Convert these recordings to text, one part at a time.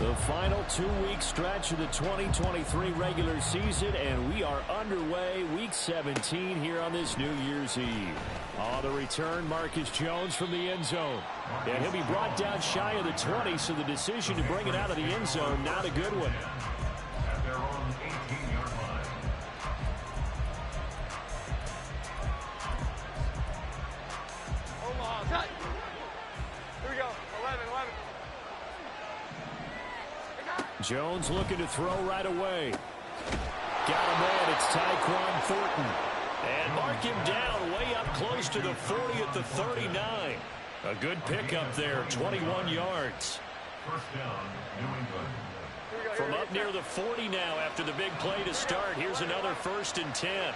The final 2-week stretch of the 2023 regular season, and we are underway week 17 here on this New Year's Eve. On the return, Marcus Jones from the end zone. And he'll be brought down shy of the 20, so the decision to bring it out of the end zone, not a good one. Jones looking to throw right away. Got him in. It's Tyquan Thornton. And mark him down way up close to the 40 at the 39. A good pickup there, 21 yards. First down, New England. From up near the 40 now after the big play to start. Here's another 1st and 10.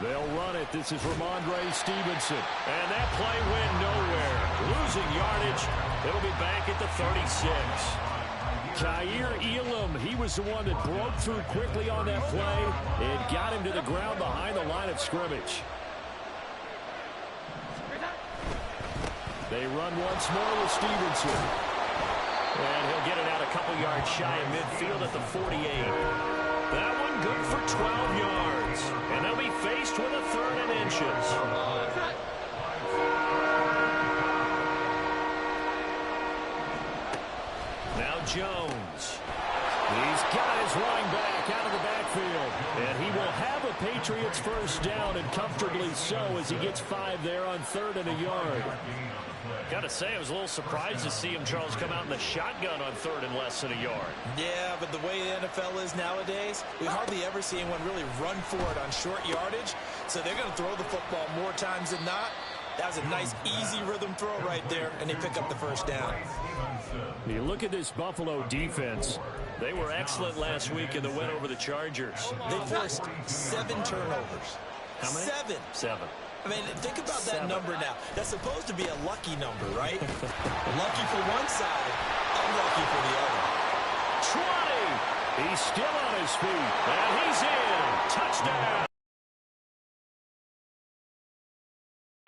They'll run it. This is Ramondre Stevenson. And that play went nowhere. Losing yardage. It'll be back at the 36. Kaiir Elam, he was the one that broke through quickly on that play. It got him to the ground behind the line of scrimmage. They run once more with Stevenson. And he'll get it out a couple yards shy of midfield at the 48. That one good for 12 yards. And they'll be faced with a 3rd and inches. Now Jones. He's got his running back out of the backfield. And he will have a Patriots first down, and comfortably so, as he gets 5 there on 3rd and a yard. Got to say, I was a little surprised to see him, Charles, come out in the shotgun on 3rd and less than a yard. Yeah, but the way the NFL is nowadays, we hardly ever see anyone really run for it on short yardage. So they're going to throw the football more times than not. That was a nice, easy rhythm throw right there, and they pick up the first down. You look at this Buffalo defense. They were excellent last week in the win over the Chargers. They forced 7 turnovers. How many? 7. I mean, think about that number now. That's supposed to be a lucky number, right? Lucky for one side, unlucky for the other. 20. He's still on his feet. And he's in. Touchdown.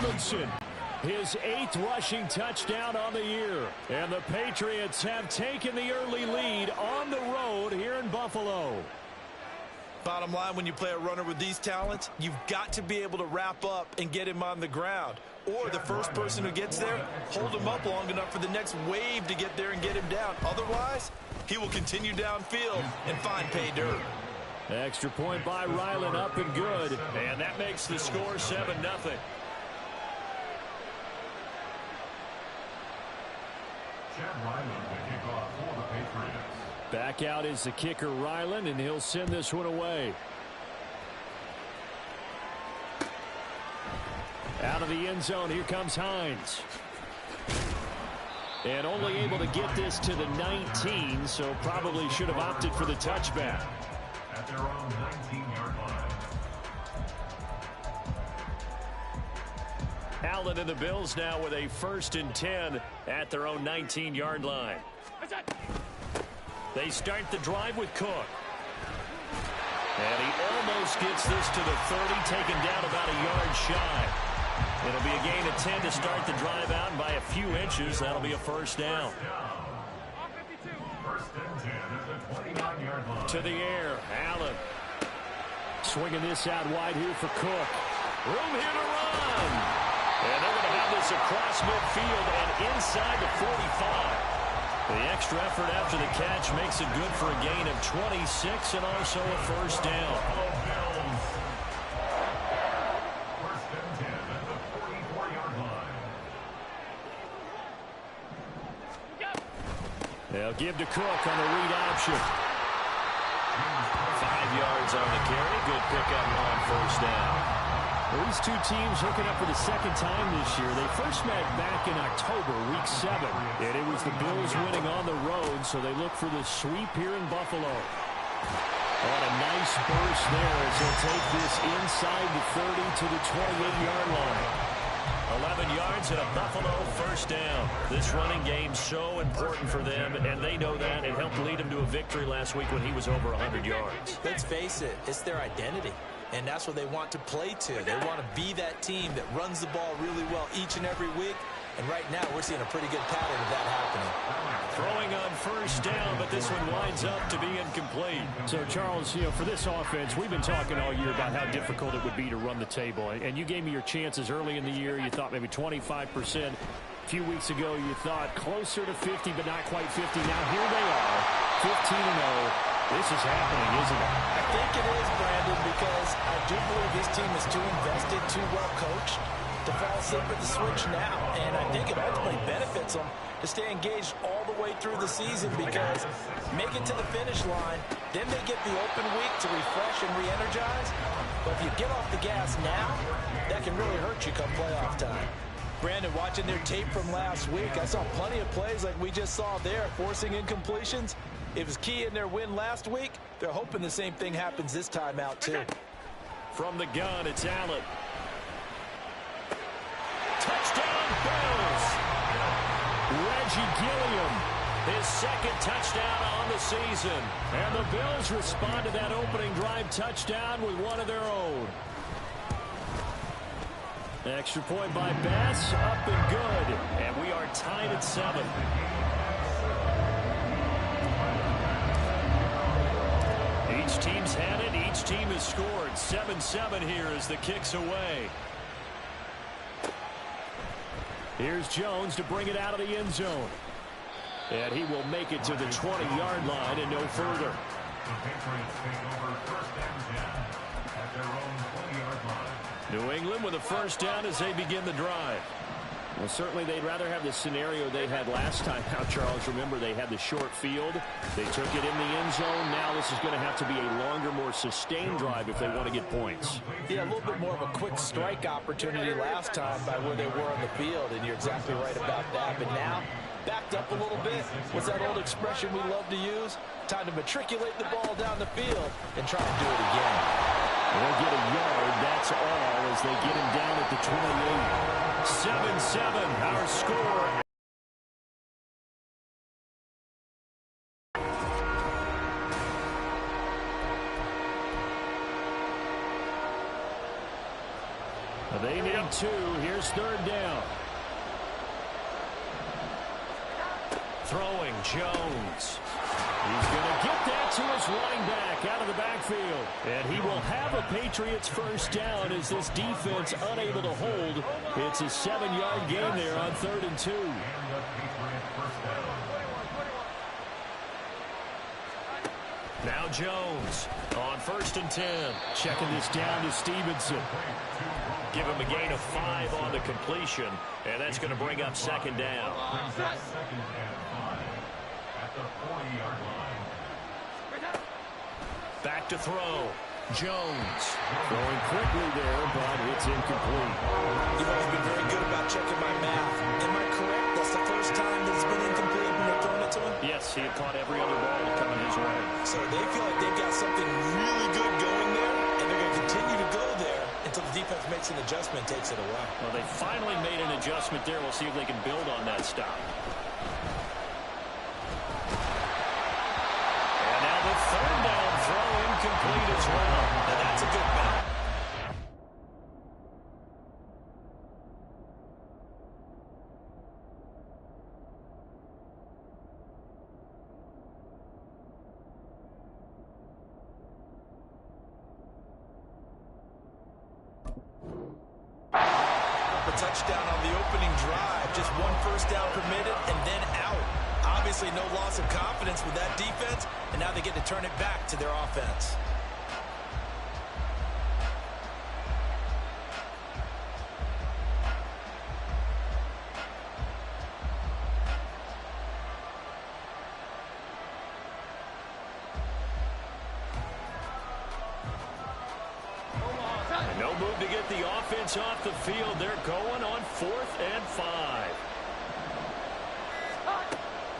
Robinson, his 8th rushing touchdown on the year. And the Patriots have taken the early lead on the road here in Buffalo. Bottom line, when you play a runner with these talents, you've got to be able to wrap up and get him on the ground. Or the first person who gets there, hold him up long enough for the next wave to get there and get him down. Otherwise, he will continue downfield and find pay dirt. Extra point by Ryland, up and good. And that makes the score 7-0. Chad Ryland to kick off for the Patriots. Back out is the kicker, Ryland, and he'll send this one away. Out of the end zone, here comes Hines. And only able to get this to the 19, so probably should have opted for the touchback. At their own 19-yard line. Allen and the Bills now with a 1st and 10 at their own 19-yard line. They start the drive with Cook. And he almost gets this to the 30, taken down about a yard shy. It'll be a gain of 10 to start the drive out, and by a few inches, that'll be a first down. First and 10 at the 29-yard line. To the air, Allen. Swinging this out wide here for Cook. Room here to run. And they're going to have this across midfield and inside the 45. The extra effort after the catch makes it good for a gain of 26 and also a first down. First and 10 at the 44-yard line. They'll give to Cook on the read option. 5 yards on the carry. Good pickup on first down. Well, these two teams hooking up for the 2nd time this year. They first met back in October, week 7. And it was the Bills winning on the road, so they look for the sweep here in Buffalo. On a nice burst there as they'll take this inside the 30 to the 28-yard line. 11 yards and a Buffalo first down. This running game so important for them, and they know that. It helped lead them to a victory last week when he was over 100 yards. Let's face it, it's their identity. And that's what they want to play to. They want to be that team that runs the ball really well each and every week. And right now, we're seeing a pretty good pattern of that happening. Throwing on first down, but this one winds up to be incomplete. So, Charles, for this offense, we've been talking all year about how difficult it would be to run the table. And you gave me your chances early in the year. You thought maybe 25%. A few weeks ago, you thought closer to 50, but not quite 50. Now, here they are, 15-0. This is happening, isn't it? I think it is, Brandon, because I do believe this team is too invested, too well coached to fall asleep at the switch now. And I think it ultimately benefits them to stay engaged all the way through the season because make it to the finish line, then they get the open week to refresh and re-energize. But if you get off the gas now, that can really hurt you come playoff time. Brandon, watching their tape from last week, I saw plenty of plays like we just saw there, forcing incompletions. It was key in their win last week. They're hoping the same thing happens this time out, too. From the gun, it's Allen. Touchdown, Bills. Reggie Gilliam, his second touchdown on the season. And the Bills respond to that opening drive touchdown with one of their own. Extra point by Bass, up and good. And we are tied at 7. Each team's had it. Each team has scored. 7-7 here as the kick's away. Here's Jones to bring it out of the end zone. And he will make it to the 20-yard line and no further. The Patriots take over first and 10 at their own 20-yard line. New England with a first down as they begin the drive. Well, certainly they'd rather have the scenario they had last time out, Charles. Remember, they had the short field. They took it in the end zone. Now this is going to have to be a longer, more sustained drive if they want to get points. Yeah, a little bit more of a quick strike opportunity last time by where they were on the field, and you're exactly right about that. But now, backed up a little bit. What's that old expression we love to use? Time to matriculate the ball down the field and try to do it again. They'll get a yard, that's all, as they get him down at the 28. 7-7, our score. They need 2. Here's third down. Throwing Jones. He's going to get that to his running back out of the backfield. And he will have a Patriots first down as this defense unable to hold. It's a 7-yard gain there on 3rd and 2. Now Jones on 1st and 10. Checking this down to Stevenson. Give him a gain of 5 on the completion. And that's going to bring up 2nd down. Back to throw. Jones throwing quickly there, but it's incomplete. You've always been very good about checking my math. Am I correct? That's the first time that it's been incomplete when they've thrown it to him? Yes, he had caught every other ball coming his way. So they feel like they've got something really good going there, and they're going to continue to go there until the defense makes an adjustment and takes it away. Well, they finally made an adjustment there. We'll see if they can build on that stop. And now the 3rd down throw incomplete as well. Now that's a good bet. Touchdown on the opening drive. Just 1 first down permitted and then out. Obviously no loss of confidence with that defense, and now they get to turn it back to their offense. No move to get the offense off the field. They're going on 4th and 5.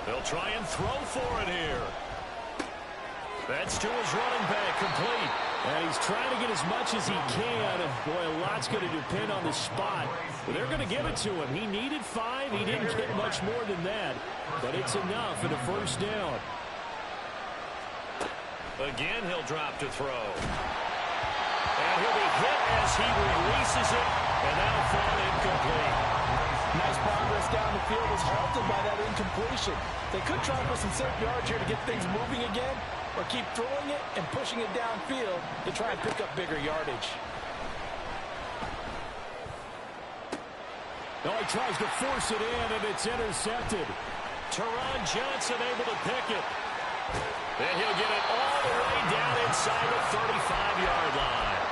They'll try and throw for it here. That's to his running back, complete. And he's trying to get as much as he can. And boy, a lot's going to depend on the spot. But they're going to give it to him. He needed 5. He didn't get much more than that. But it's enough for the first down. Again, he'll drop to throw. And he'll be hit as he releases it. And now thrown incomplete. Nice progress down the field was halted by that incompletion. They could try for some safe yards here to get things moving again, or keep throwing it and pushing it downfield to try and pick up bigger yardage. No, he tries to force it in, and it's intercepted. Teron Johnson able to pick it. And he'll get it all the way down inside the 35-yard line.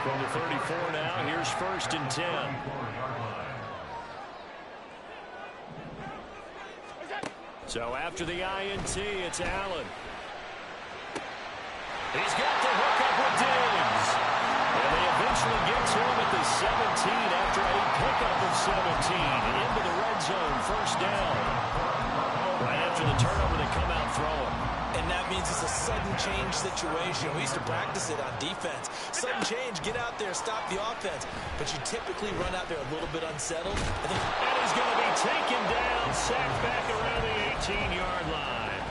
From the 34 now, here's 1st and 10. So after the INT, it's Allen. He's got the hook up with Diggs. And they eventually get to him at the 17 after a pickup of 17. Into the red zone, 1st down. Right after the turnover, they come out throwing. And that means it's a sudden change situation. We used to practice it on defense. Sudden change, get out there, stop the offense. But you typically run out there a little bit unsettled. And he's going to be taken down, sacked back around the 18-yard line.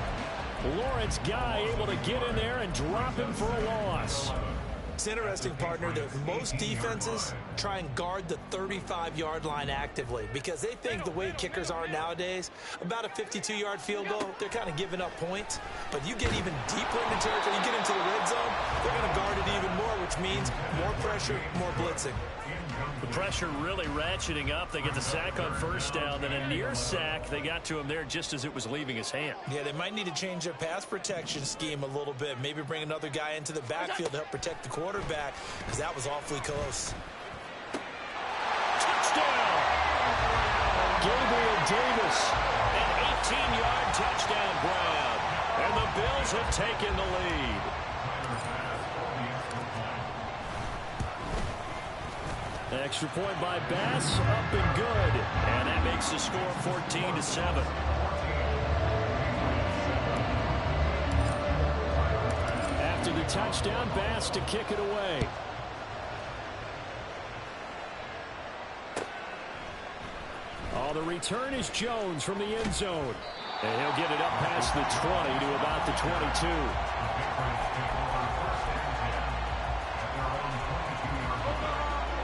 Lawrence Guy able to get in there and drop him for a loss. It's interesting, partner, that most defenses try and guard the 35-yard line actively because they think the way kickers are nowadays, about a 52-yard field goal, they're kind of giving up points. But you get even deeper into territory, you get into the red zone, they're going to guard it even more, which means more pressure, more blitzing. The pressure really ratcheting up. They get the sack on 1st down, then a near sack. They got to him there just as it was leaving his hand. Yeah, they might need to change their pass protection scheme a little bit. Maybe bring another guy into the backfield to help protect the quarterback, because that was awfully close. Touchdown! Gabriel Davis, an 18-yard touchdown grab. And the Bills have taken the lead. Extra point by Bass, up and good. And that makes the score 14-7. After the touchdown, Bass to kick it away. Oh, the return is Jones from the end zone. And he'll get it up past the 20 to about the 22.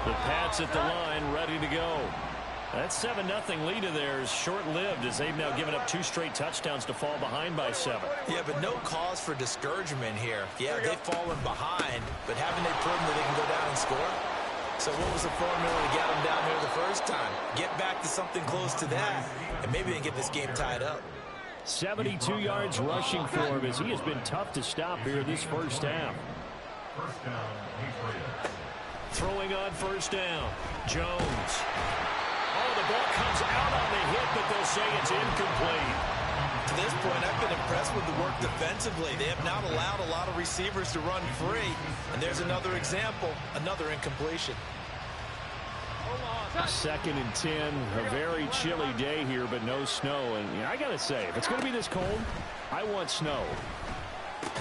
The Pats at the line, ready to go. That 7-0 lead of theirs short-lived as they've now given up 2 straight touchdowns to fall behind by 7. Yeah, but no cause for discouragement here. Yeah, they've fallen behind, but haven't they proven that they can go down and score? So what was the formula to get them down there the first time? Get back to something close to that, and maybe they can get this game tied up. 72 yards rushing for him as he has been tough to stop here this first half. Throwing on 1st down. Jones. Oh, the ball comes out on the hit, but they'll say it's incomplete. To this point, I've been impressed with the work defensively. They have not allowed a lot of receivers to run free. And there's another example, another incompletion. 2nd and 10, a very chilly day here, but no snow. And I got to say, if it's going to be this cold, I want snow.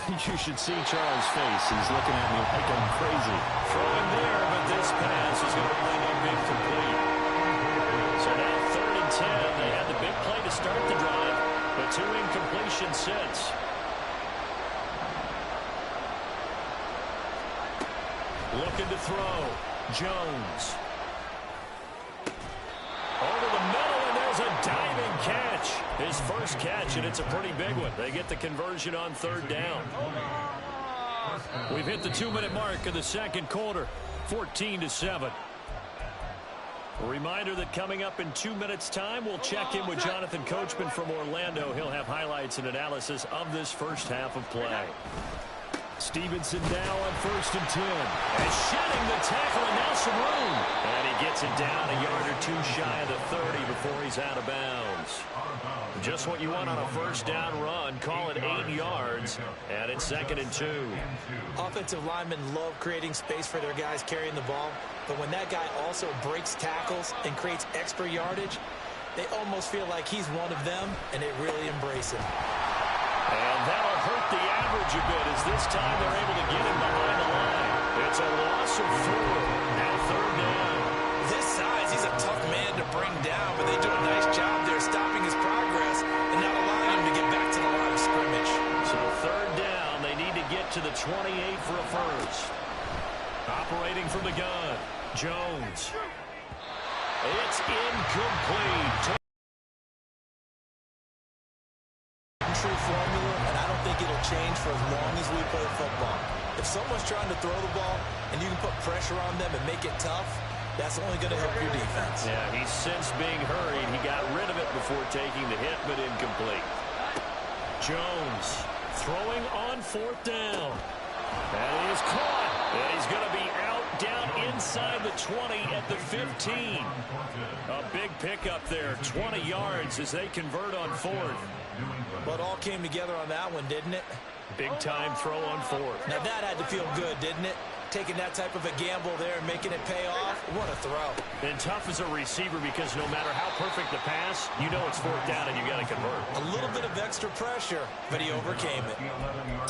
You should see Charles' face. He's looking at me like I'm crazy. Throwing there, but this pass is going to wind up incomplete. So now 3rd and 10. They had the big play to start the drive, but 2 incompletions since. Looking to throw. Jones. Over the middle, and there's a diving catch. His first catch, and it's a pretty big one. They get the conversion on 3rd down. We've hit the 2-minute mark of the second quarter, 14-7. A reminder that coming up in 2 minutes' time, we'll check in with Jonathan Coachman from Orlando. He'll have highlights and analysis of this first half of play. Stevenson now on 1st and 10. And shedding the tackle, and now some room. And he gets it down a yard or 2 shy of the 30 before he's out of bounds. Just what you want on a 1st down run. Call it 8 yards, and it's 2nd and 2. Offensive linemen love creating space for their guys carrying the ball, but when that guy also breaks tackles and creates extra yardage, they almost feel like he's one of them, and they really embrace him. And that'll hurt the average a bit as this time they're able to get him behind the line. It's a loss of 4. Now 3rd down. This size, he's a tough man to bring down, but they do a nice job there stopping his progress and not allowing him to get back to the line of scrimmage. So 3rd down, they need to get to the 28 for a first. Operating from the gun, Jones. It's incomplete. True formula, and I don't think it'll change for as long as we play football. If someone's trying to throw the ball and you can put pressure on them and make it tough, that's only going to help your defense. Yeah, he's since being hurried. He got rid of it before taking the hit, but incomplete. Jones throwing on fourth down. That is caught. And he's going to be out down inside the 20 at the 15. A big pickup there, 20 yards as they convert on fourth. But all came together on that one, didn't it? Big time throw on fourth. Now that had to feel good, didn't it? Taking that type of a gamble there and making it pay off. What a throw. And tough as a receiver because no matter how perfect the pass, you know it's fourth down and you got to convert. A little bit of extra pressure, but he overcame it.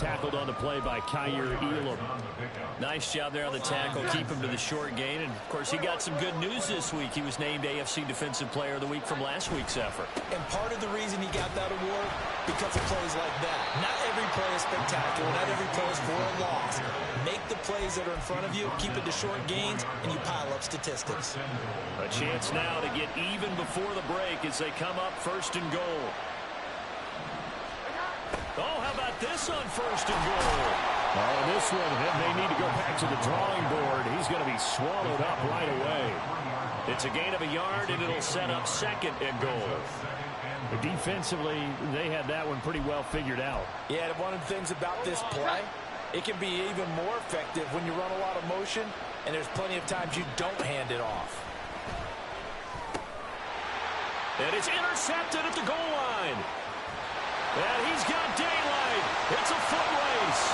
Tackled on the play by Kyer Elam. Nice job there on the tackle. Keep him to the short gain. And, of course, he got some good news this week. He was named AFC Defensive Player of the Week from last week's effort. And part of the reason he got that award, because of plays like that. Not every play is spectacular. Not every play is for a loss. Make the plays that are in front of you, keep it to short gains, and you pile up statistics. A chance now to get even before the break as they come up first and goal. Oh, how about this on first and goal? Oh, this one, they need to go back to the drawing board. He's going to be swallowed up right away. It's a gain of a yard, and it'll set up second and goal. Defensively, they had that one pretty well figured out. Yeah, one of the things about this play, it can be even more effective when you run a lot of motion, and there's plenty of times you don't hand it off. And it's intercepted at the goal line. And he's got daylight. It's a foot race.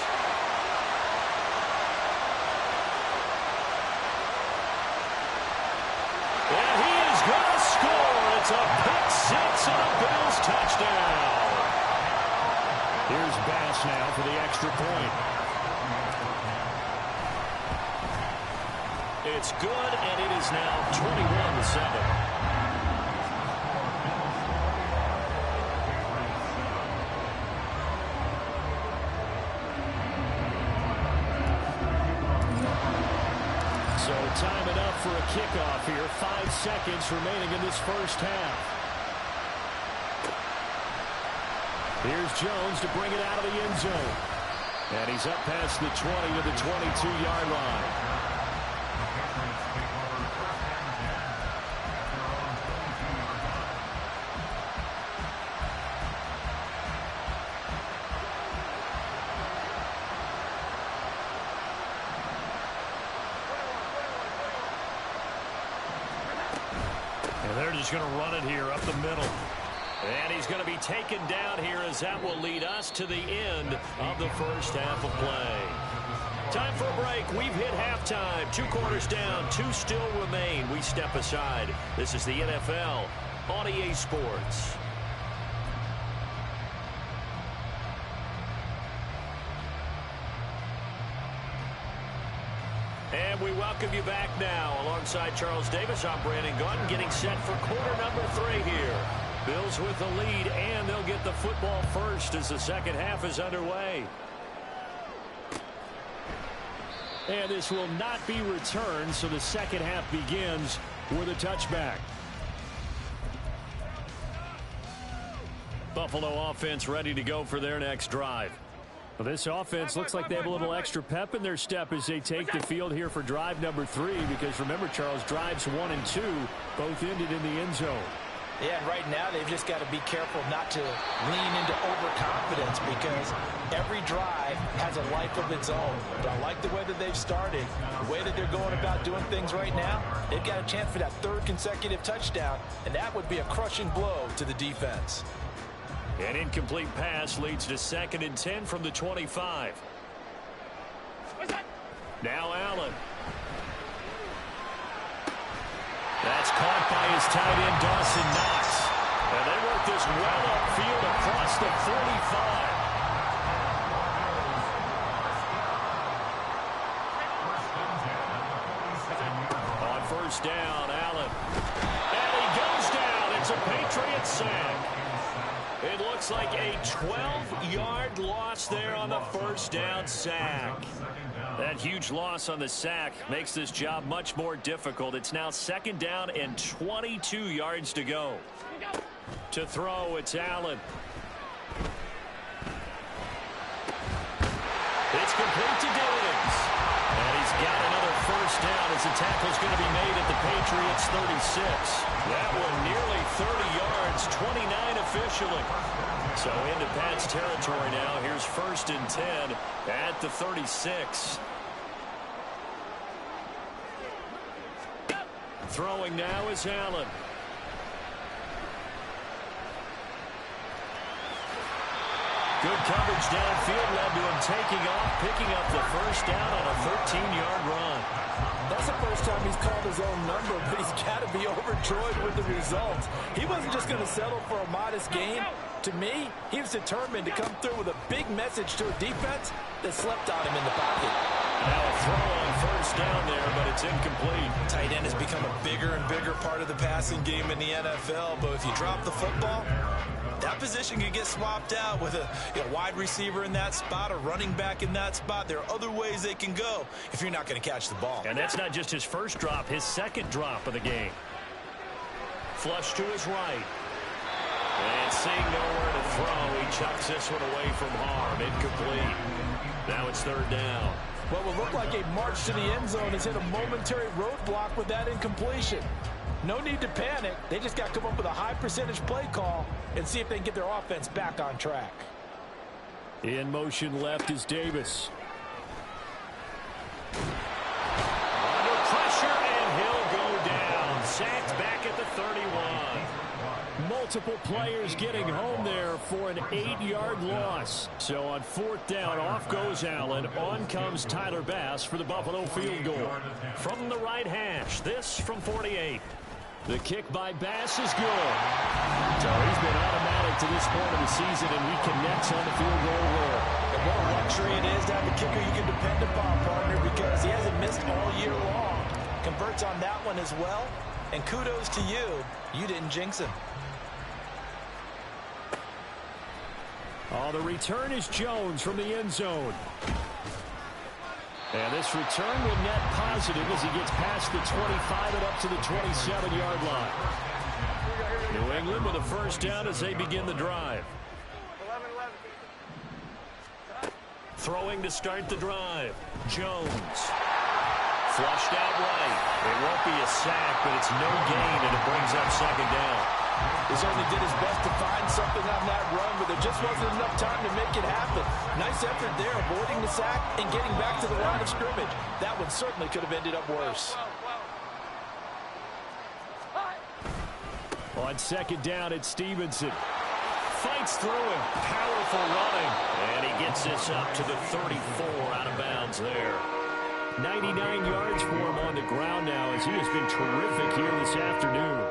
And he is going to score. It's a pick six and a Bills touchdown. Here's Bass now for the extra point. It's good, and it is now 21-7. So time enough for a kickoff here. 5 seconds remaining in this first half. Here's Jones to bring it out of the end zone. And he's up past the 20 to the 22-yard line. And they're just going to run it here up the middle. And he's going to be taken down here as that will lead us to the end of the first half of play. Time for a break. We've hit halftime. 2 quarters down. 2 still remain. We step aside. This is the NFL on EA Sports. And we welcome you back now. Alongside Charles Davis, I'm Brandon Gaudin, getting set for quarter number 3 here. Bills with the lead, and they'll get the football first as the second half is underway. And this will not be returned, so the second half begins with a touchback. Buffalo offense ready to go for their next drive. Well, this offense looks like they have a little extra pep in their step as they take the field here for drive number 3, because remember, Charles, drives 1 and 2 both ended in the end zone. Yeah, and right now they've just got to be careful not to lean into overconfidence, because every drive has a life of its own. But I like the way that they've started, the way that they're going about doing things right now. They've got a chance for that 3rd consecutive touchdown, and that would be a crushing blow to the defense. An incomplete pass leads to 2nd and 10 from the 25. Now Allen. That's caught by his tight end, Dawson Knox. And they work this well upfield across the 45. On first down, Allen. And he goes down. It's a Patriot sack. It looks like a 12 yard loss there on the first down sack. That huge loss on the sack makes this job much more difficult. It's now 2nd down and 22 yards to go. To throw, it's Allen. It's complete to Diggs. And he's got another first down as the tackle's going to be made at the Patriots' 36. That one nearly 30 yards, 29 officially. So into Pat's territory now. Here's 1st and 10 at the 36. Throwing now is Allen. Good coverage downfield led to him taking off, picking up the first down on a 13-yard run. That's the first time he's called his own number, but he's got to be overjoyed with the results. He wasn't just going to settle for a modest gain. To me, he was determined to come through with a big message to a defense that slept on him in the pocket. Now a throw on first down there, but it's incomplete. Tight end has become a bigger and bigger part of the passing game in the NFL, but if you drop the football, that position could get swapped out with a wide receiver in that spot, a running back in that spot. There are other ways they can go if you're not going to catch the ball. And that's not just his first drop, his 2nd drop of the game. Flush to his right. And seeing nowhere to throw, he chucks this one away from harm. Incomplete. Now it's 3rd down. What will look like a march to the end zone has hit a momentary roadblock with that incompletion. No need to panic. They just got to come up with a high percentage play call and see if they can get their offense back on track. In motion left is Davis. Under pressure, and he'll go down. Sacked back at the 31. Multiple players getting home there for an 8-yard loss. So on 4th down, off goes Allen. On comes Tyler Bass for the Buffalo field goal. From the right hash, this from 48. The kick by Bass is good. So he's been automatic to this point of the season, and he connects on the field goal roll. And what a luxury it is to have a kicker you can depend upon, partner, because he hasn't missed all year long. Converts on that one as well. And kudos to you. You didn't jinx him. Oh, the return is Jones from the end zone. And this return will net positive as he gets past the 25 and up to the 27-yard line. New England with a first down as they begin the drive. Throwing to start the drive. Jones. Flushed out right. It won't be a sack, but it's no gain, and it brings up 2nd down. He certainly did his best to find something on that run, but there just wasn't enough time to make it happen. Nice effort there, avoiding the sack and getting back to the line of scrimmage. That one certainly could have ended up worse. On 2nd down, it's Stevenson. Fights through him. Powerful running. And he gets this up to the 34 out of bounds there. 99 yards for him on the ground now as he has been terrific here this afternoon.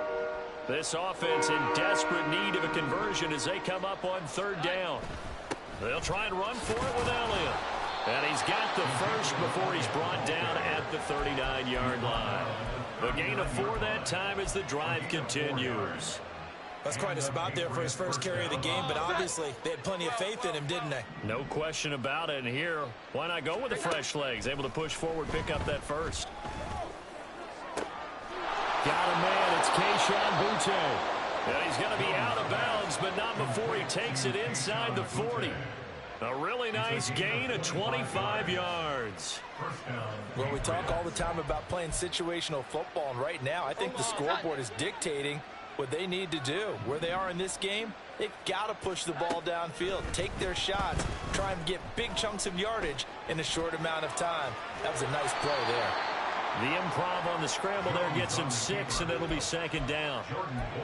This offense in desperate need of a conversion as they come up on 3rd down. They'll try and run for it with Elliott. And he's got the first before he's brought down at the 39-yard line. A gain of 4 that time as the drive continues. That's quite a spot there for his first carry of the game, but obviously they had plenty of faith in him, didn't they? No question about it. And here, why not go with the fresh legs? Able to push forward, pick up that first. Got a man. It's Keyshawn Boutte. And he's going to be out of bounds, but not before he takes it inside the 40. A really nice gain of 25 yards. Well, we talk all the time about playing situational football, and right now I think the scoreboard is dictating what they need to do. Where they are in this game, they've got to push the ball downfield, take their shots, try and get big chunks of yardage in a short amount of time. That was a nice play there. The improv on the scramble there gets him 6, and it'll be 2nd down.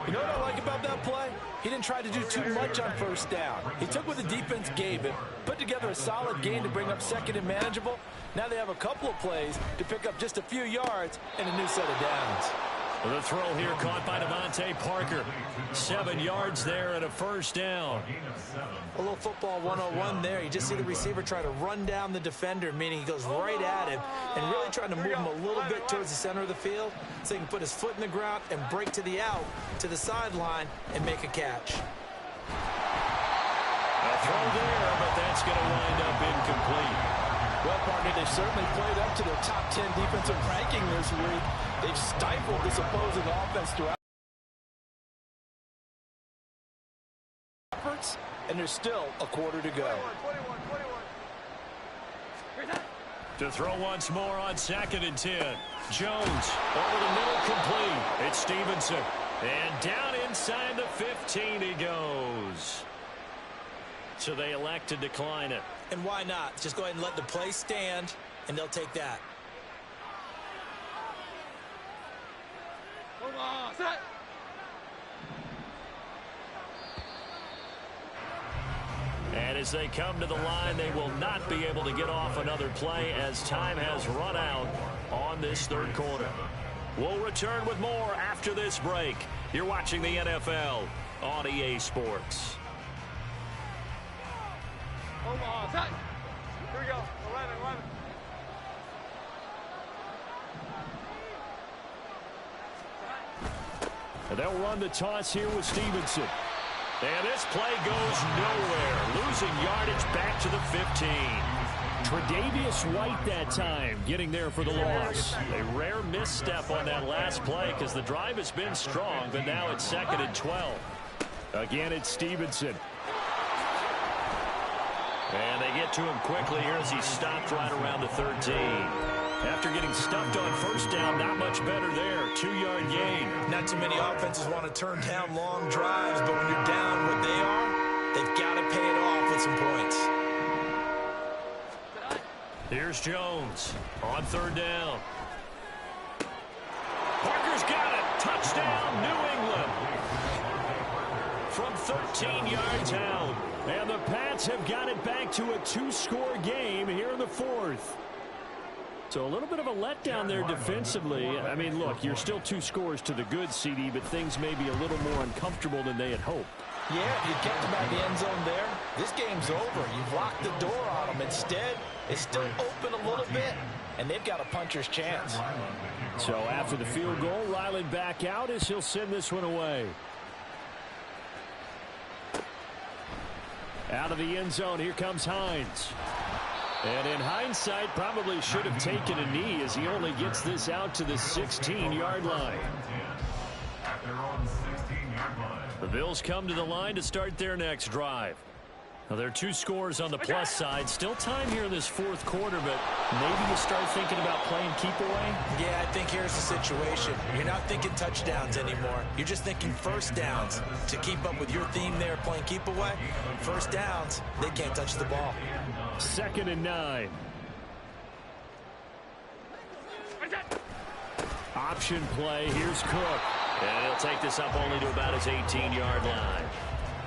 You know what I like about that play? He didn't try to do too much on 1st down. He took what the defense gave him, put together a solid gain to bring up 2nd and manageable. Now they have a couple of plays to pick up just a few yards and a new set of downs. The throw here caught by Devontae Parker. 7 yards there and a first down. A little football 101 there. You just see the receiver try to run down the defender, meaning he goes right at him and really trying to move him a little bit towards the center of the field so he can put his foot in the ground and break to the out, to the sideline, and make a catch. A throw there That's going to wind up incomplete. Well, partner, they've certainly played up to their top 10 defensive ranking this week. They've stifled this opposing offense throughout efforts, and there's still a quarter to go. 21. To throw once more on 2nd and 10. Jones over the middle, complete. It's Stevenson. And down inside the 15 he goes. So they elect to decline it. And why not? Just go ahead and let the play stand, and they'll take that. Hold on. Set. And as they come to the line, they will not be able to get off another play as time has run out on this third quarter. We'll return with more after this break. You're watching the NFL on EA Sports. Hold on. Set. Here we go. 11. And they'll run the toss here with Stevenson. And this play goes nowhere. Losing yardage back to the 15. Tre'Davious White that time getting there for the loss. A rare misstep on that last play because the drive has been strong, but now it's 2nd and 12. Again, it's Stevenson. And they get to him quickly here as he stopped right around the 13. After getting stuffed on first down, not much better there. 2-yard gain. Not too many offenses want to turn down long drives, but when you're down what they are, they've got to pay it off with some points. Here's Jones on 3rd down. Parker's got it. Touchdown, New England. From 13 yards out. And the Pats have got it back to a 2-score game here in the 4th. So a little bit of a letdown there defensively. I mean, look, you're still 2 scores to the good, CD, but things may be a little more uncomfortable than they had hoped. Yeah, you kept them out of the end zone there. This game's over. You've locked the door on them. Instead, it's still open a little bit, and they've got a puncher's chance. So after the field goal, Ryland back out as he'll send this one away. Out of the end zone, here comes Hines. And in hindsight, probably should have taken a knee as he only gets this out to the 16-yard line. The Bills come to the line to start their next drive. Now, there are 2 scores on the plus side. Still time here in this 4th quarter, but maybe you start thinking about playing keep away? Yeah, I think here's the situation. You're not thinking touchdowns anymore. You're just thinking first downs. To keep up with your theme there, playing keep away, first downs, they can't touch the ball. 2nd and 9. Option play. Here's Cook. And he'll take this up only to about his 18-yard line.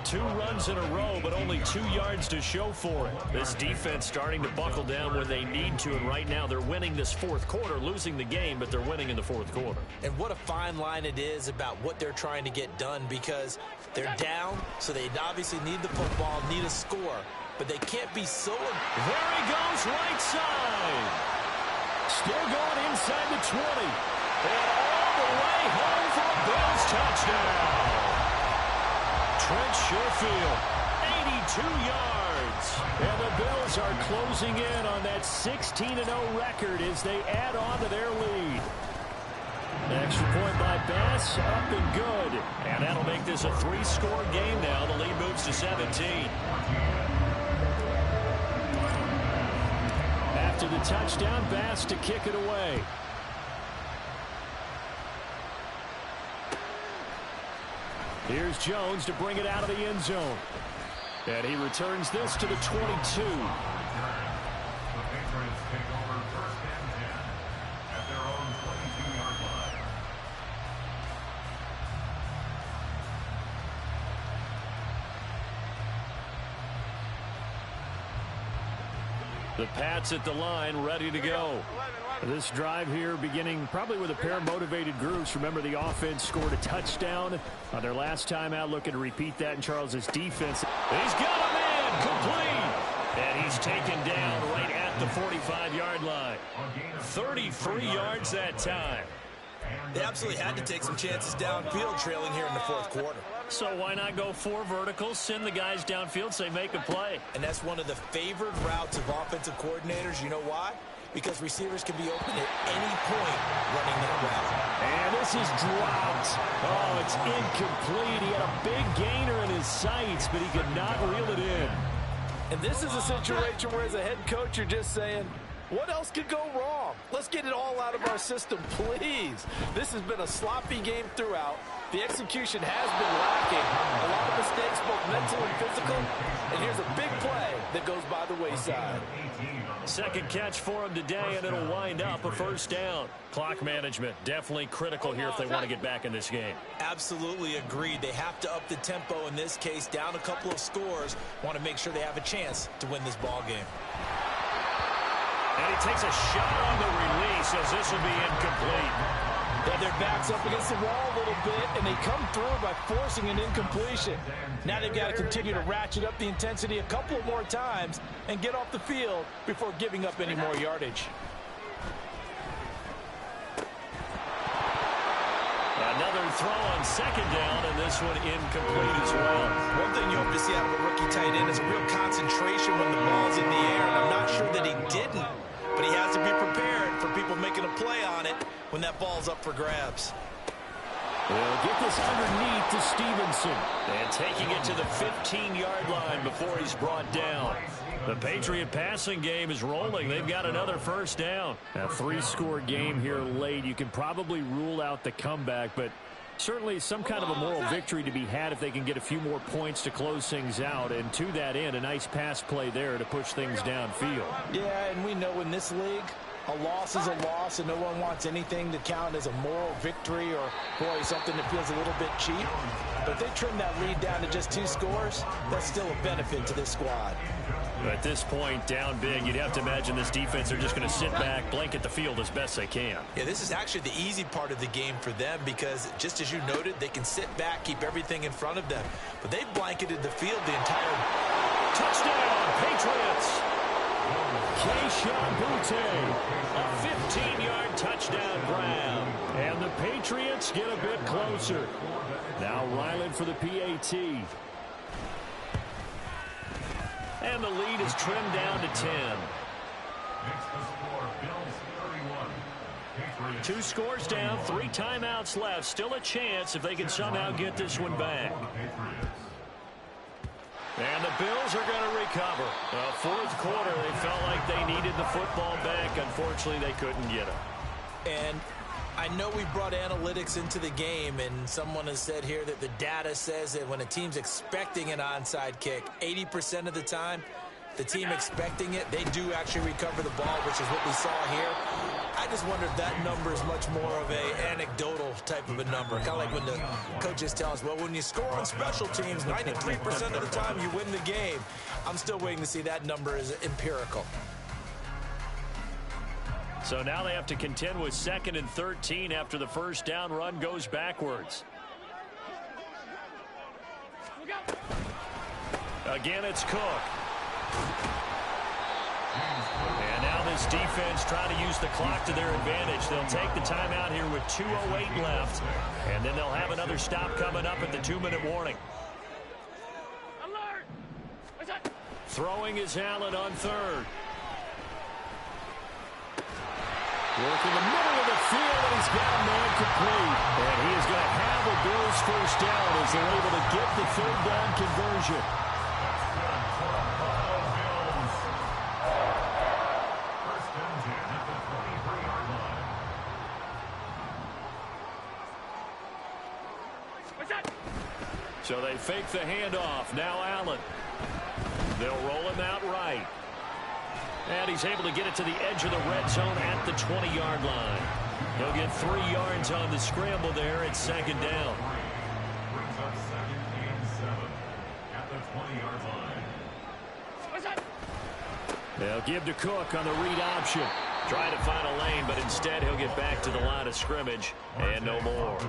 2 runs in a row, but only 2 yards to show for it. This defense starting to buckle down when they need to, and right now they're winning this 4th quarter, losing the game, but they're winning in the 4th quarter. And what a fine line it is about what they're trying to get done, because they're down, so they obviously need the football, need a score, but they can't be so... There he goes, right side. Still going inside the 20. And all the way home for a Bills touchdown. Trent Sherfield, 82 yards. And the Bills are closing in on that 16-0 record as they add on to their lead. Extra point by Bass, up and good. And that'll make this a 3-score game now. The lead moves to 17. After the touchdown, Bass to kick it away. Here's Jones to bring it out of the end zone. And he returns this to the 22. The Pats at the line, ready to go. This drive here beginning probably with a pair of motivated groups. Remember, the offense scored a touchdown on their last time out. Looking to repeat that in Charles's defense. He's got a man complete. And he's taken down right at the 45-yard line. 33 yards that time. They absolutely had to take some chances downfield trailing here in the 4th quarter. So why not go 4 verticals, send the guys downfield, say make a play. And that's one of the favored routes of offensive coordinators. You know why? Because receivers can be open at any point running that route. And this is dropped. Oh, it's incomplete. He had a big gainer in his sights, but he could not reel it in. And this is a situation where as a head coach, you're just saying, what else could go wrong? Let's get it all out of our system, please. This has been a sloppy game throughout. The execution has been lacking. A lot of mistakes, both mental and physical. And here's a big play that goes by the wayside. Second catch for him today, and it'll wind up a first down. Clock management, definitely critical here if they want to get back in this game. Absolutely agreed. They have to up the tempo in this case, down a couple of scores. Want to make sure they have a chance to win this ball game. And he takes a shot on the release as this will be incomplete. Yeah, their back's up against the wall a little bit, and they come through by forcing an incompletion. Now they've got to continue to ratchet up the intensity a couple of more times and get off the field before giving up any more yardage. Another throw on second down, and this one incomplete as well. One thing you hope to see out of a rookie tight end is a real concentration when the ball's in the air, and I'm not sure that he didn't, but he has to be prepared for people making a play on it when that ball's up for grabs. They'll get this underneath to Stevenson. And taking it to the 15-yard line before he's brought down. The Patriot passing game is rolling. They've got another first down. A 3-score game here late. You can probably rule out the comeback, but certainly some kind of a moral victory to be had if they can get a few more points to close things out. And to that end, a nice pass play there to push things downfield. Yeah, and we know in this league, a loss is a loss, and no one wants anything to count as a moral victory or, boy, something that feels a little bit cheap. But if they trim that lead down to just 2 scores, that's still a benefit to this squad. At this point, down big, you'd have to imagine this defense are just going to sit back, blanket the field as best they can. Yeah, this is actually the easy part of the game for them because, just as you noted, they can sit back, keep everything in front of them. But they've blanketed the field the entire... Touchdown, Patriots! Keyshawn Boutte, a 15-yard touchdown grab. And the Patriots get a bit closer. Now Ryland for the PAT. And the lead is trimmed down to 10. Next the score, Bills 31. Patriots 2 scores down, 3 timeouts left. Still a chance if they can somehow get this one back. And the Bills are going to recover. Fourth quarter, they felt like they needed the football back. Unfortunately, they couldn't get it. And I know we brought analytics into the game, and someone has said here that the data says that when a team's expecting an onside kick, 80% of the time, the team expecting it, they do actually recover the ball, which is what we saw here. I just wonder if that number is much more of a anecdotal type of a number. Kind of like when the coaches tell us, well, when you score on special teams, 93% of the time you win the game. I'm still waiting to see that number is empirical. So now they have to contend with 2nd and 13 after the first down run goes backwards. Again, it's Cook. And now this defense trying to use the clock to their advantage. They'll take the timeout here with 2:08 left. And then they'll have another stop coming up at the 2-minute warning. Throwing is Allen on 3rd. Working the middle of the field, and he's got a man complete. And he is going to have a Bills first down as they're able to get the 3rd down conversion. So they fake the handoff. Now Allen. They'll roll him out right. And he's able to get it to the edge of the red zone at the 20-yard line. He'll get 3 yards on the scramble there at 2nd down. Brings up 2nd and 7 at the 20-yard line. They'll give to Cook on the read option. Trying to find a lane, but instead he'll get back to the line of scrimmage and no more.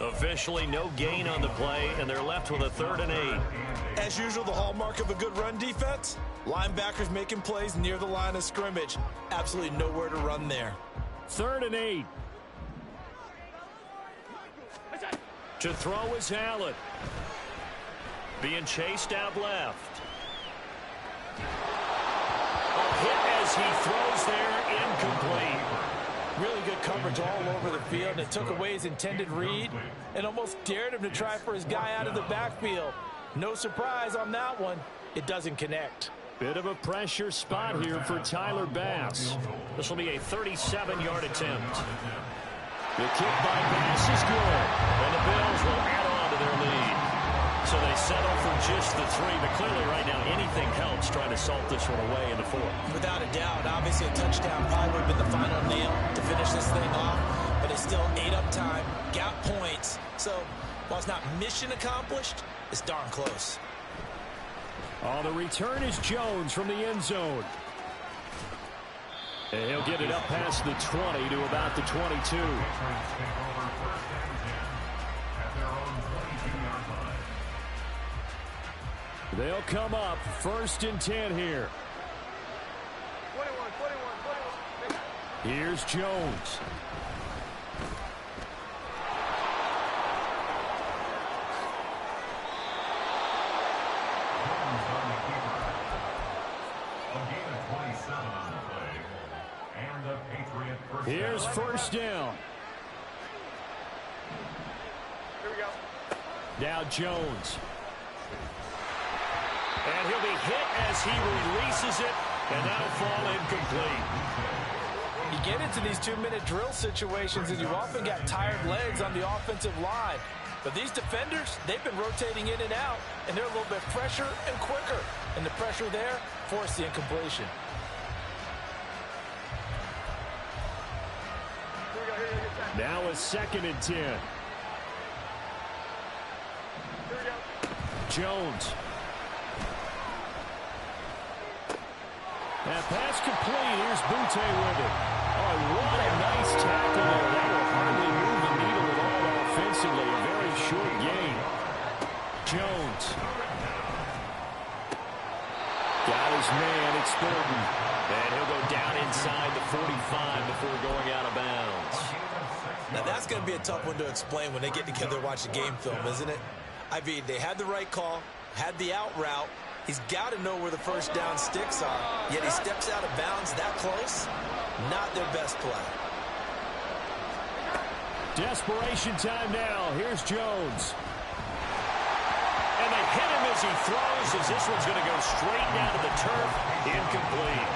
Officially no gain on the play, and they're left with a 3rd and 8. As usual, the hallmark of a good run defense, linebackers making plays near the line of scrimmage. Absolutely nowhere to run there. 3rd and 8. To throw is Allen. Being chased out left. A hit as he throws there, incomplete. Really good coverage all over the field. And it took away his intended read and almost dared him to try for his guy out of the backfield. No surprise on that one. It doesn't connect. Bit of a pressure spot here for Tyler Bass. This will be a 37-yard attempt. The kick by Bass is good, and the Bills will add on to their lead. So they settle for just the 3, but clearly right now anything helps trying to salt this one away in the 4th. Without a doubt, obviously a touchdown probably would have been the final nail to finish this thing off, but it still ate up time, got points. So while it's not mission accomplished, it's darn close. On the return is Jones from the end zone. And he'll get it up past the 20 to about the 22. They'll come up 1st and 10 here. 21. Here's Jones. Here's 1st down. Here we go. Now Jones. And he'll be hit as he releases it, and that'll fall incomplete. You get into these 2-minute drill situations, and you've often got tired legs on the offensive line. But these defenders, they've been rotating in and out, and they're a little bit fresher and quicker. And the pressure there forced the incompletion. Now a 2nd and 10. Here we go. Jones. That pass complete. Here's Butte with it. Oh, what a nice tackle there. That will hardly move the needle at all offensively. A very short gain. Jones. Got his man. It's Thornton. And he'll go down inside the 45 before going out of bounds. Now, that's going to be a tough one to explain when they get together and watch the game film, isn't it? I mean, they had the right call, had the out route. He's got to know where the 1st down sticks are, yet he steps out of bounds that close. Not their best play. Desperation time now. Here's Jones. And they hit him as he throws, as this one's going to go straight down to the turf. Incomplete.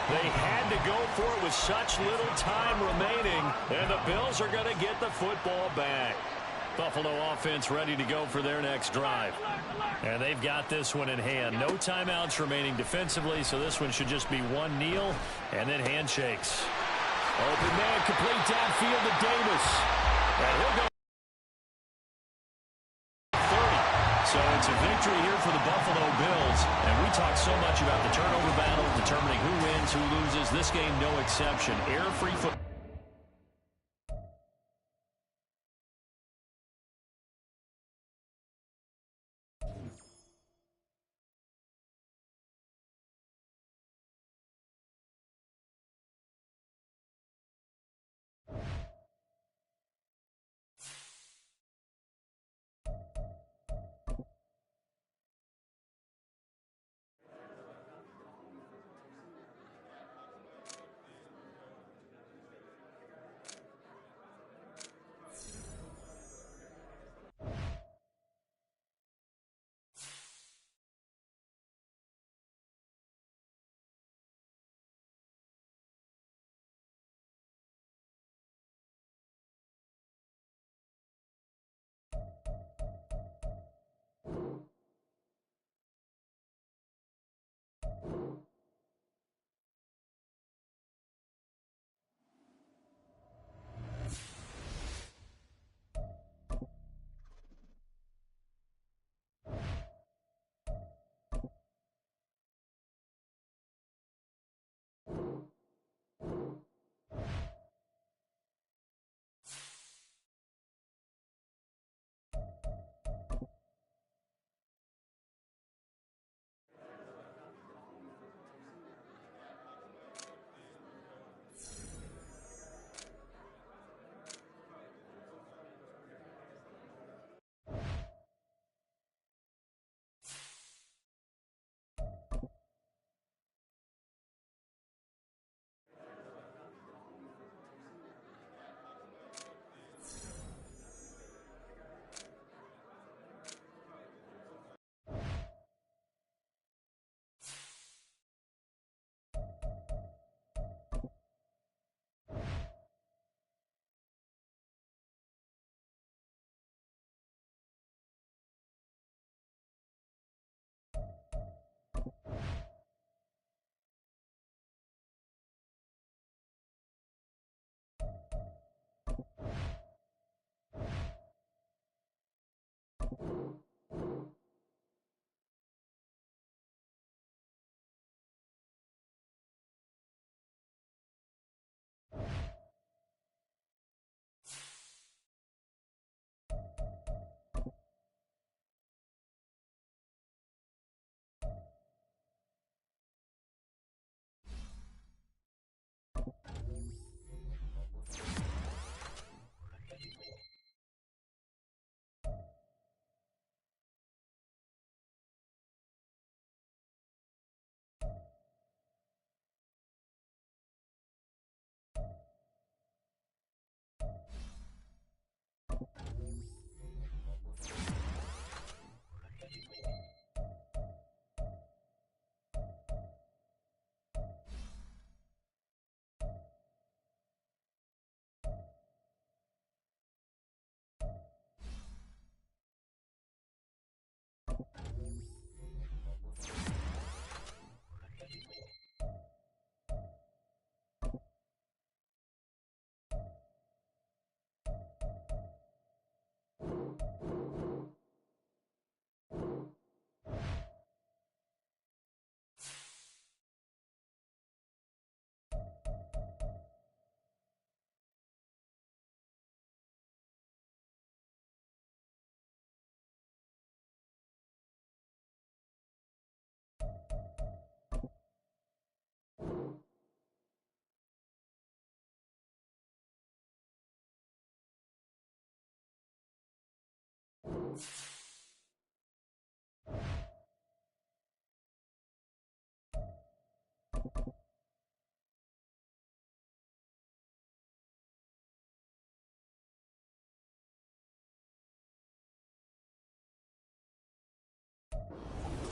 They had to go for it with such little time remaining, and the Bills are going to get the football back. Buffalo offense ready to go for their next drive. And they've got this one in hand. No timeouts remaining defensively, so this one should just be one kneel and then handshakes. Open man, complete downfield to Davis. And he'll go 30. So it's a victory here for the Buffalo Bills. And we talk so much about the turnover battle, determining who wins, who loses. This game, no exception. Error-free football.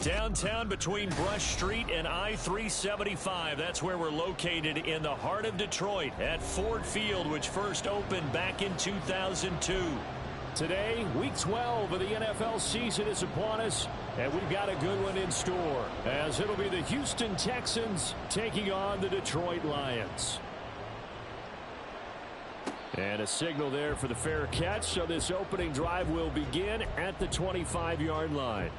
Downtown between Brush Street and I-375. That's where we're located in the heart of Detroit at Ford Field, which first opened back in 2002. Today, Week 12 of the NFL season is upon us, and we've got a good one in store, as it'll be the Houston Texans taking on the Detroit Lions. And a signal there for the fair catch, so this opening drive will begin at the 25-yard line.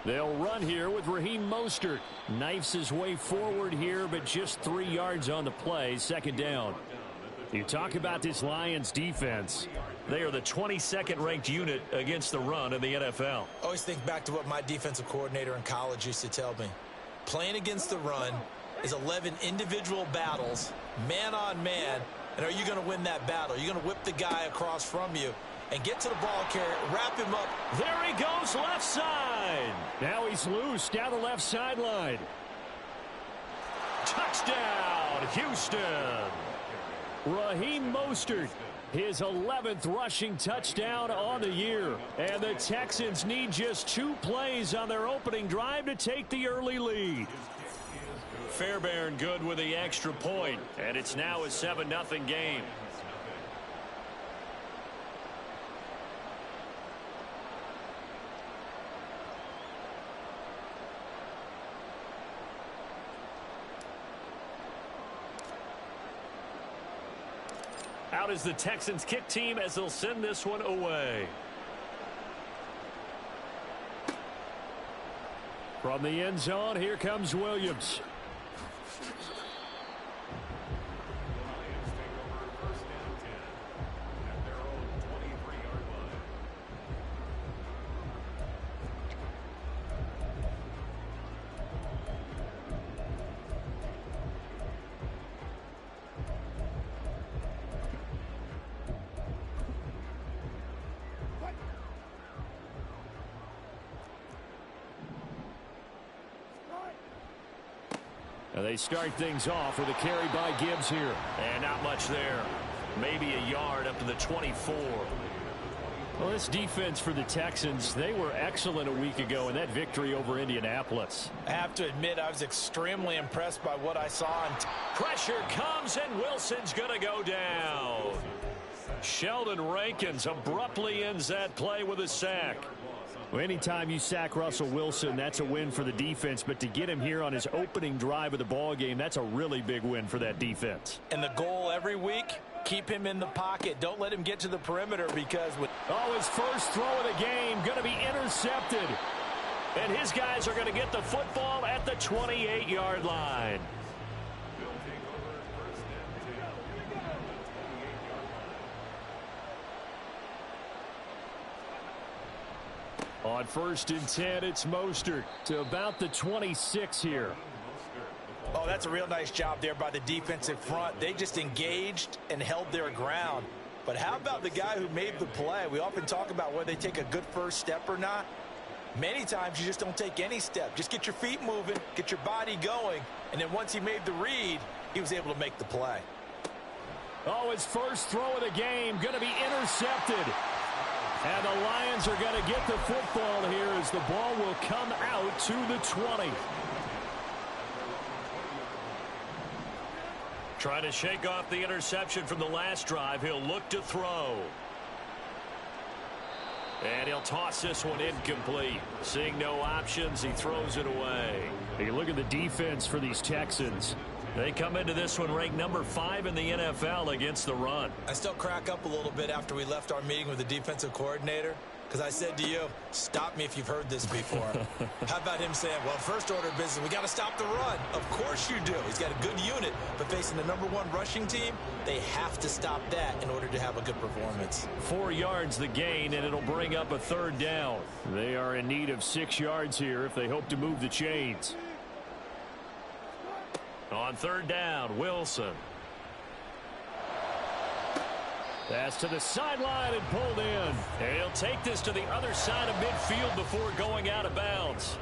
They'll run here with Raheem Mostert. Knifes his way forward here, but just 3 yards on the play. Second down. You talk about this Lions defense. They are the 22nd ranked unit against the run in the NFL. I always think back to what my defensive coordinator in college used to tell me. Playing against the run is 11 individual battles, man on man, and are you going to win that battle? You're going to whip the guy across from you and get to the ball carrier, wrap him up. There he goes, left side. Now he's loose down the left sideline. Touchdown, Houston. Raheem Mostert, his 11th rushing touchdown on the year. And the Texans need just 2 plays on their opening drive to take the early lead. Fairbairn good with the extra point, and it's now a 7-0 game. Out is the Texans kick team as they'll send this one away. From the end zone, here comes Williams. They start things off with a carry by Gibbs here. And not much there. Maybe a yard up to the 24. Well, this defense for the Texans, they were excellent a week ago in that victory over Indianapolis. I have to admit, I was extremely impressed by what I saw. Pressure comes, and Wilson's going to go down. Sheldon Rankins abruptly ends that play with a sack. Well, anytime you sack Russell Wilson, that's a win for the defense. But to get him here on his opening drive of the ball game, that's a really big win for that defense. And the goal every week, keep him in the pocket. Don't let him get to the perimeter because his first throw of the game going to be intercepted. And his guys are going to get the football at the 28-yard line. On 1st and 10, it's Mostert to about the 26 here. Oh, that's a real nice job there by the defensive front. They just engaged and held their ground. But how about the guy who made the play? We often talk about whether they take a good first step or not. Many times you just don't take any step. Just get your feet moving, get your body going, and then once he made the read, he was able to make the play. Oh, his first throw of the game going to be intercepted. And the Lions are going to get the football here as the ball will come out to the 20. Trying to shake off the interception from the last drive. He'll look to throw. And he'll toss this one incomplete. Seeing no options, he throws it away. You look at the defense for these Texans. They come into this one ranked number 5 in the NFL against the run. I still crack up a little bit after we left our meeting with the defensive coordinator. Because I said to you, stop me if you've heard this before. How about him saying, well, first order of business, we got to stop the run. Of course you do. He's got a good unit, but facing the #1 rushing team, they have to stop that in order to have a good performance. 4 yards the gain, and it'll bring up a 3rd down. They are in need of 6 yards here if they hope to move the chains. On 3rd down, Wilson. Pass to the sideline and pulled in. And he'll take this to the other side of midfield before going out of bounds.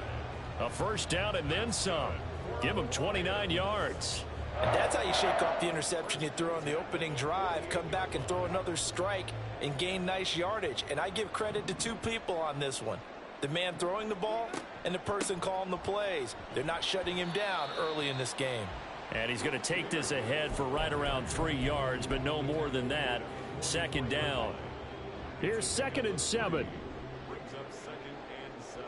A 1st down and then some. Give him 29 yards. And that's how you shake off the interception you threw on the opening drive. Come back and throw another strike and gain nice yardage. And I give credit to 2 people on this one. The man throwing the ball and the person calling the plays. They're not shutting him down early in this game. And he's going to take this ahead for right around 3 yards, but no more than that. 2nd down. Here's 2nd and 7. Brings up 2nd and 7.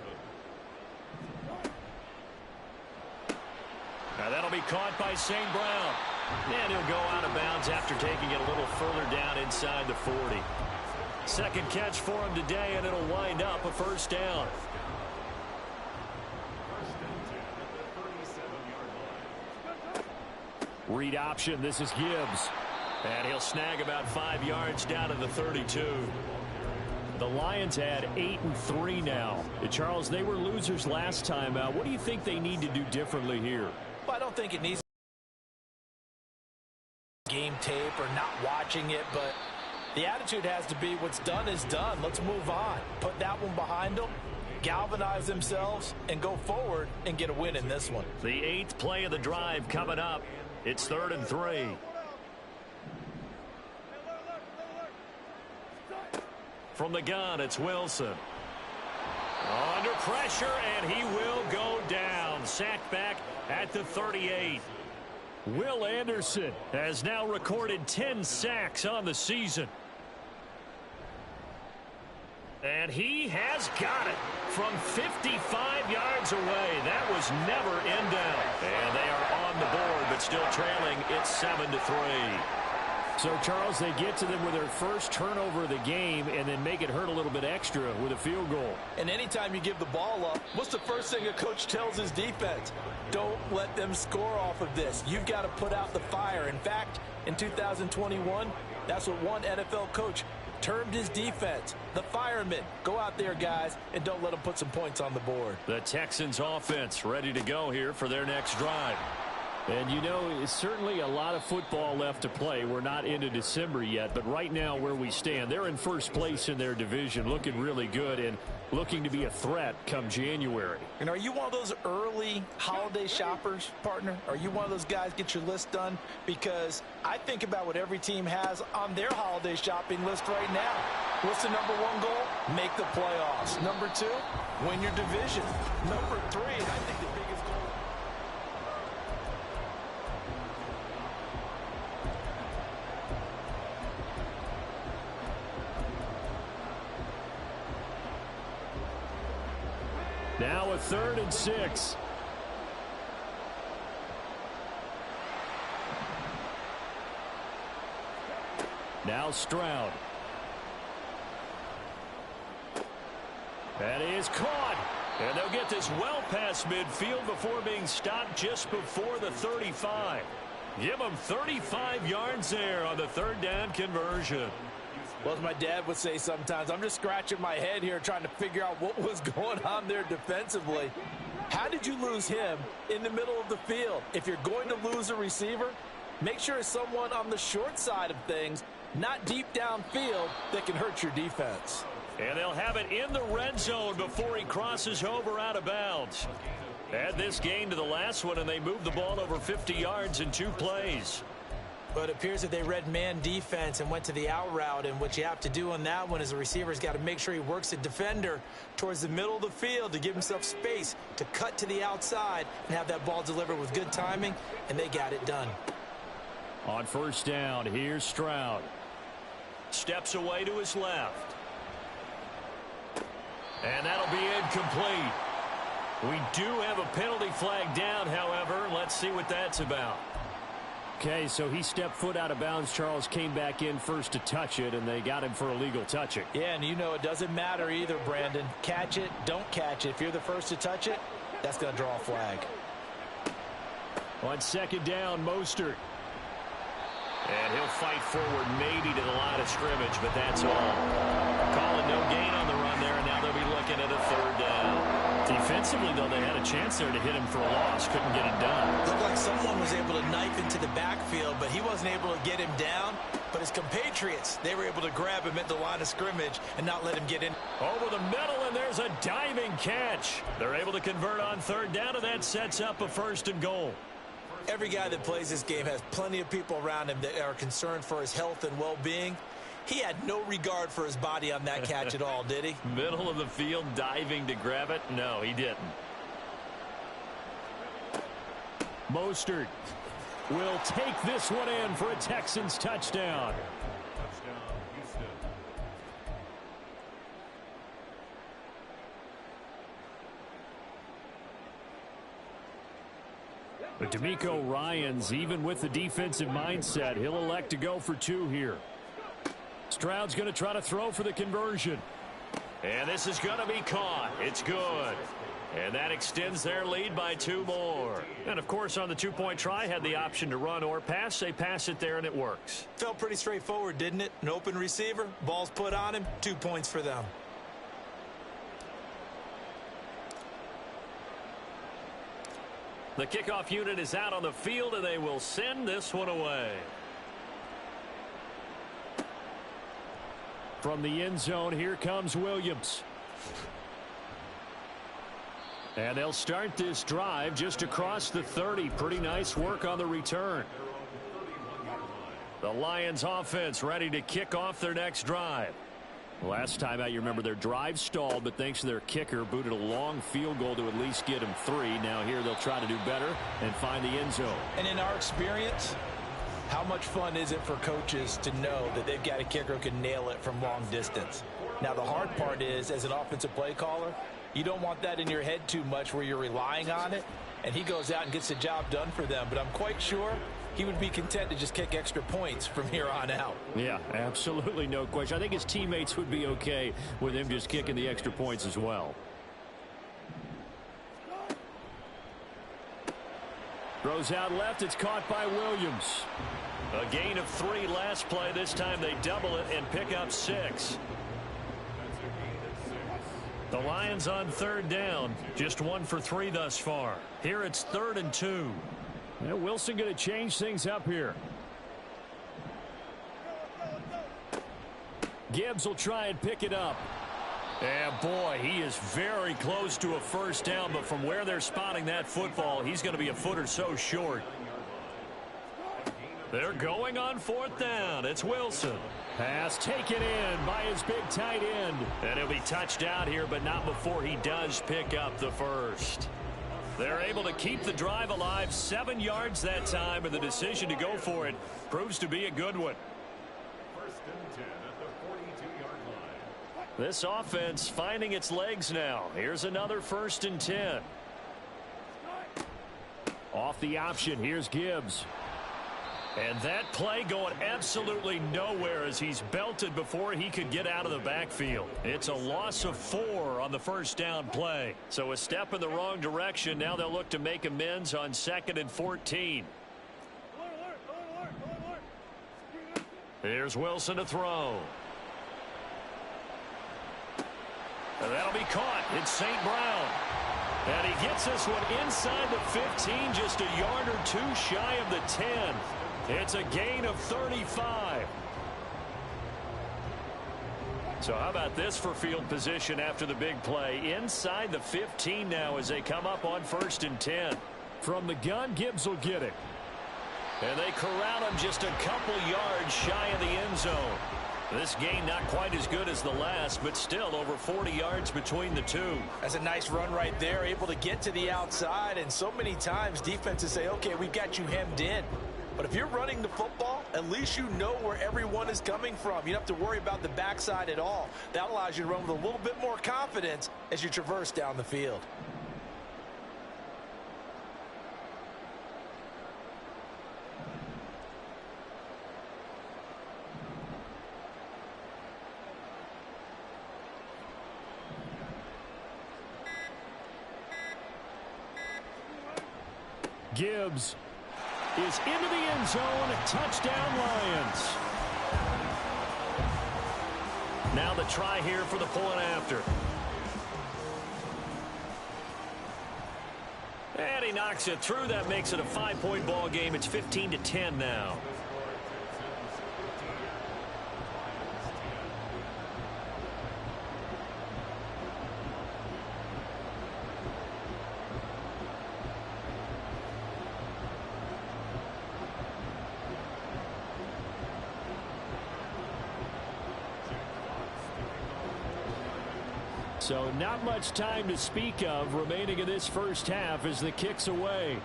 Now that'll be caught by St. Brown. And he'll go out of bounds after taking it a little further down inside the 40. 2nd catch for him today, and it'll wind up a 1st down. Read option. This is Gibbs. And he'll snag about 5 yards down to the 32. The Lions had 8-3 now. Charles, they were losers last time out. What do you think they need to do differently here? Well, I don't think it needs game tape or not watching it, but the attitude has to be what's done is done. Let's move on. Put that one behind them, galvanize themselves, and go forward and get a win in this one. The 8th play of the drive coming up. It's 3rd and 3. From the gun, it's Wilson. Under pressure, and he will go down. Sacked back at the 38. Will Anderson has now recorded 10 sacks on the season. And he has got it from 55 yards away. That was never in doubt. And they are on the board, but still trailing. It's 7-3. So, Charles, they get to them with their first turnover of the game and then make it hurt a little bit extra with a field goal. And anytime you give the ball up, what's the first thing a coach tells his defense? Don't let them score off of this. You've got to put out the fire. In fact, in 2021, that's what one NFL coach termed his defense, the firemen. Go out there, guys, and don't let them put some points on the board. The Texans offense ready to go here for their next drive. And, you know, it's certainly a lot of football left to play. We're not into December yet, but right now where we stand, they're in first place in their division, looking really good and looking to be a threat come January. And are you one of those early holiday shoppers, partner? Are you one of those guys get your list done? Because I think about what every team has on their holiday shopping list right now. What's the #1 goal? Make the playoffs. #2, win your division. #3, and I think the biggest goal. Now a 3rd and 6. Now Stroud. That is caught. And they'll get this well past midfield before being stopped just before the 35. Give them 35 yards there on the 3rd down conversion. Well, as my dad would say sometimes, I'm just scratching my head here trying to figure out what was going on there defensively. How did you lose him in the middle of the field? If you're going to lose a receiver, make sure it's someone on the short side of things, not deep downfield, that can hurt your defense. And they'll have it in the red zone before he crosses over out of bounds. Add this gain to the last one, and they move the ball over 50 yards in 2 plays. But it appears that they read man defense and went to the out route, and what you have to do on that one is the receiver's got to make sure he works the defender towards the middle of the field to give himself space to cut to the outside and have that ball delivered with good timing, and they got it done. On 1st down, here's Stroud. Steps away to his left. And that'll be incomplete. We do have a penalty flag down, however. Let's see what that's about. Okay, so he stepped foot out of bounds. Charles came back in first to touch it, and they got him for illegal touching. Yeah, and you know it doesn't matter either, Brandon. Catch it, don't catch it. If you're the first to touch it, that's going to draw a flag. On second down, Mostert. And he'll fight forward maybe to the line of scrimmage, but that's all. Calling no gain on the run there, and now they'll be looking at a third down. Defensively, though, they had a chance there to hit him for a loss. Couldn't get it done. Looked like someone was able to knife into the backfield, but he wasn't able to get him down. But his compatriots, they were able to grab him at the line of scrimmage and not let him get in. Over the middle, and there's a diving catch. They're able to convert on third down, and that sets up a first and goal. Every guy that plays this game has plenty of people around him that are concerned for his health and well-being. He had no regard for his body on that catch at all, did he? Middle of the field, diving to grab it? No, he didn't. Mostert will take this one in for a Texans touchdown. Touchdown, Houston. But D'Amico Ryans, even with the defensive mindset, he'll elect to go for two here. Stroud's going to try to throw for the conversion. And this is going to be caught. It's good. And that extends their lead by 2 more. And, of course, on the two-point try, had the option to run or pass. They pass it there, and it works. Felt pretty straightforward, didn't it? An open receiver, ball's put on him, 2 points for them. The kickoff unit is out on the field, and they will send this one away. From the end zone, here comes Williams. And they'll start this drive just across the 30. Pretty nice work on the return. The Lions offense ready to kick off their next drive. Last time out, you remember their drive stalled, but thanks to their kicker, booted a long field goal to at least get them 3. Now here they'll try to do better and find the end zone. And in our experience, how much fun is it for coaches to know that they've got a kicker who can nail it from long distance? Now, the hard part is, as an offensive play caller, you don't want that in your head too much where you're relying on it, and he goes out and gets the job done for them. But I'm quite sure he would be content to just kick extra points from here on out. Yeah, absolutely no question. I think his teammates would be okay with him just kicking the extra points as well. Throws out left. It's caught by Williams. A gain of 3 last play. This time they double it and pick up 6. The Lions on third down. Just 1 for 3 thus far. Here it's 3rd and 2. Yeah, Wilson going to change things up here. Gibbs will try and pick it up. And boy, he is very close to a first down, but from where they're spotting that football, he's going to be a foot or so short. They're going on 4th down. It's Wilson. Pass taken in by his big tight end. And he'll be touched out here, but not before he does pick up the first. They're able to keep the drive alive. 7 yards that time, and the decision to go for it proves to be a good one. 1st and 10 at the 42-yard line. This offense finding its legs now. Here's another 1st and 10. Off the option, here's Gibbs. And that play going absolutely nowhere as he's belted before he could get out of the backfield. It's a loss of 4 on the first down play. So a step in the wrong direction. Now they'll look to make amends on 2nd and 14. Here's Wilson to throw. And that'll be caught. It's St. Brown. And he gets this one inside the 15, just a yard or 2 shy of the 10. It's a gain of 35. So how about this for field position after the big play? Inside the 15 now as they come up on 1st and 10. From the gun, Gibbs will get it. And they corral him just a couple yards shy of the end zone. This gain not quite as good as the last, but still over 40 yards between the two. That's a nice run right there, able to get to the outside, and so many times defenses say, okay, we've got you hemmed in. But if you're running the football, at least you know where everyone is coming from. You don't have to worry about the backside at all. That allows you to run with a little bit more confidence as you traverse down the field. Gibbs is into the end zone. Touchdown, Lions. Now the try here for the point after. And he knocks it through. That makes it a 5-point ball game. It's 15-10 now. So not much time to speak of remaining in this first half as the kick's away.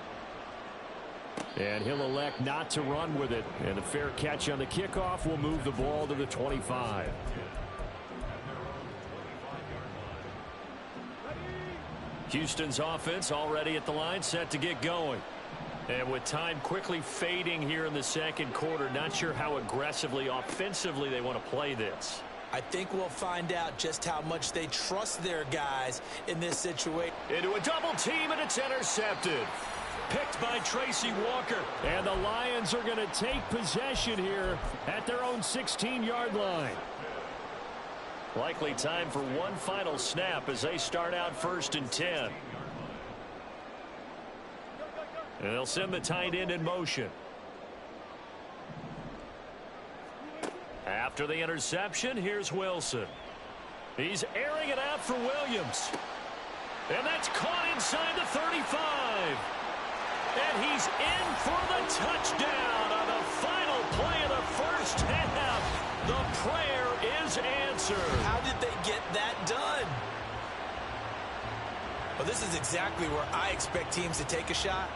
And he'll elect not to run with it. And a fair catch on the kickoff will move the ball to the 25. Houston's offense already at the line, set to get going. And with time quickly fading here in the second quarter, not sure how aggressively, offensively they want to play this. I think we'll find out just how much they trust their guys in this situation. Into a double team, and it's intercepted. Picked by Tracy Walker. And the Lions are going to take possession here at their own 16-yard line. Likely time for one final snap as they start out 1st and 10. And they'll send the tight end in motion. After the interception, here's Wilson. He's airing it out for Williams. And that's caught inside the 35. And he's in for the touchdown on the final play of the first half. The prayer is answered. How did they get that done? Well, this is exactly where I expect teams to take a shot.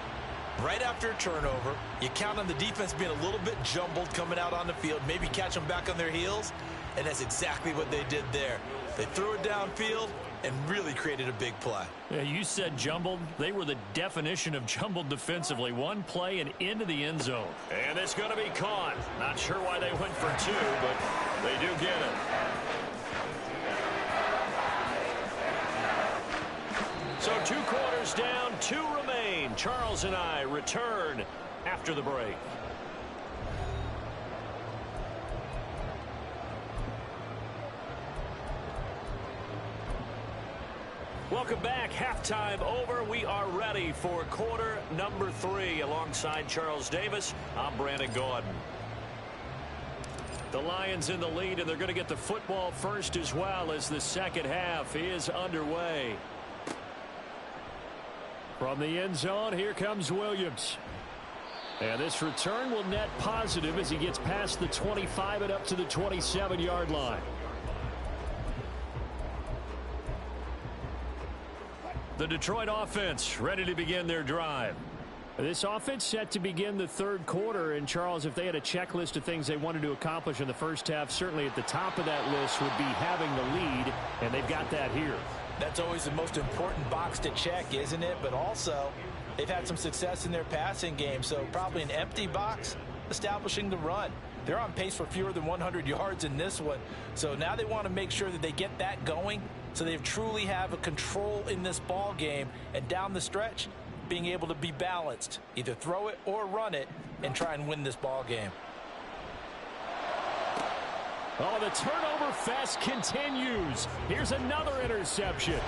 Right after a turnover, you count on the defense being a little bit jumbled coming out on the field, maybe catch them back on their heels, and that's exactly what they did there. They threw it downfield and really created a big play. Yeah, you said jumbled. They were the definition of jumbled defensively. One play and into the end zone. And it's going to be caught. Not sure why they went for 2, but they do get it. So 2 quarters down, 2 remain. Charles and I return after the break. Welcome back. Halftime over. We are ready for quarter number 3. Alongside Charles Davis, I'm Brandon Gordon. The Lions in the lead, and they're going to get the football first as well as the second half is underway. From the end zone, here comes Williams. And this return will net positive as he gets past the 25 and up to the 27-yard line. The Detroit offense ready to begin their drive. This offense set to begin the third quarter. And, Charles, if they had a checklist of things they wanted to accomplish in the first half, certainly at the top of that list would be having the lead, and they've got that here. That's always the most important box to check, isn't it? But also, they've had some success in their passing game, so probably an empty box establishing the run. They're on pace for fewer than 100 yards in this one, so now they want to make sure that they get that going so they truly have a control in this ball game, and down the stretch, being able to be balanced, either throw it or run it, and try and win this ball game. Oh, the turnover fest continues. Here's another interception.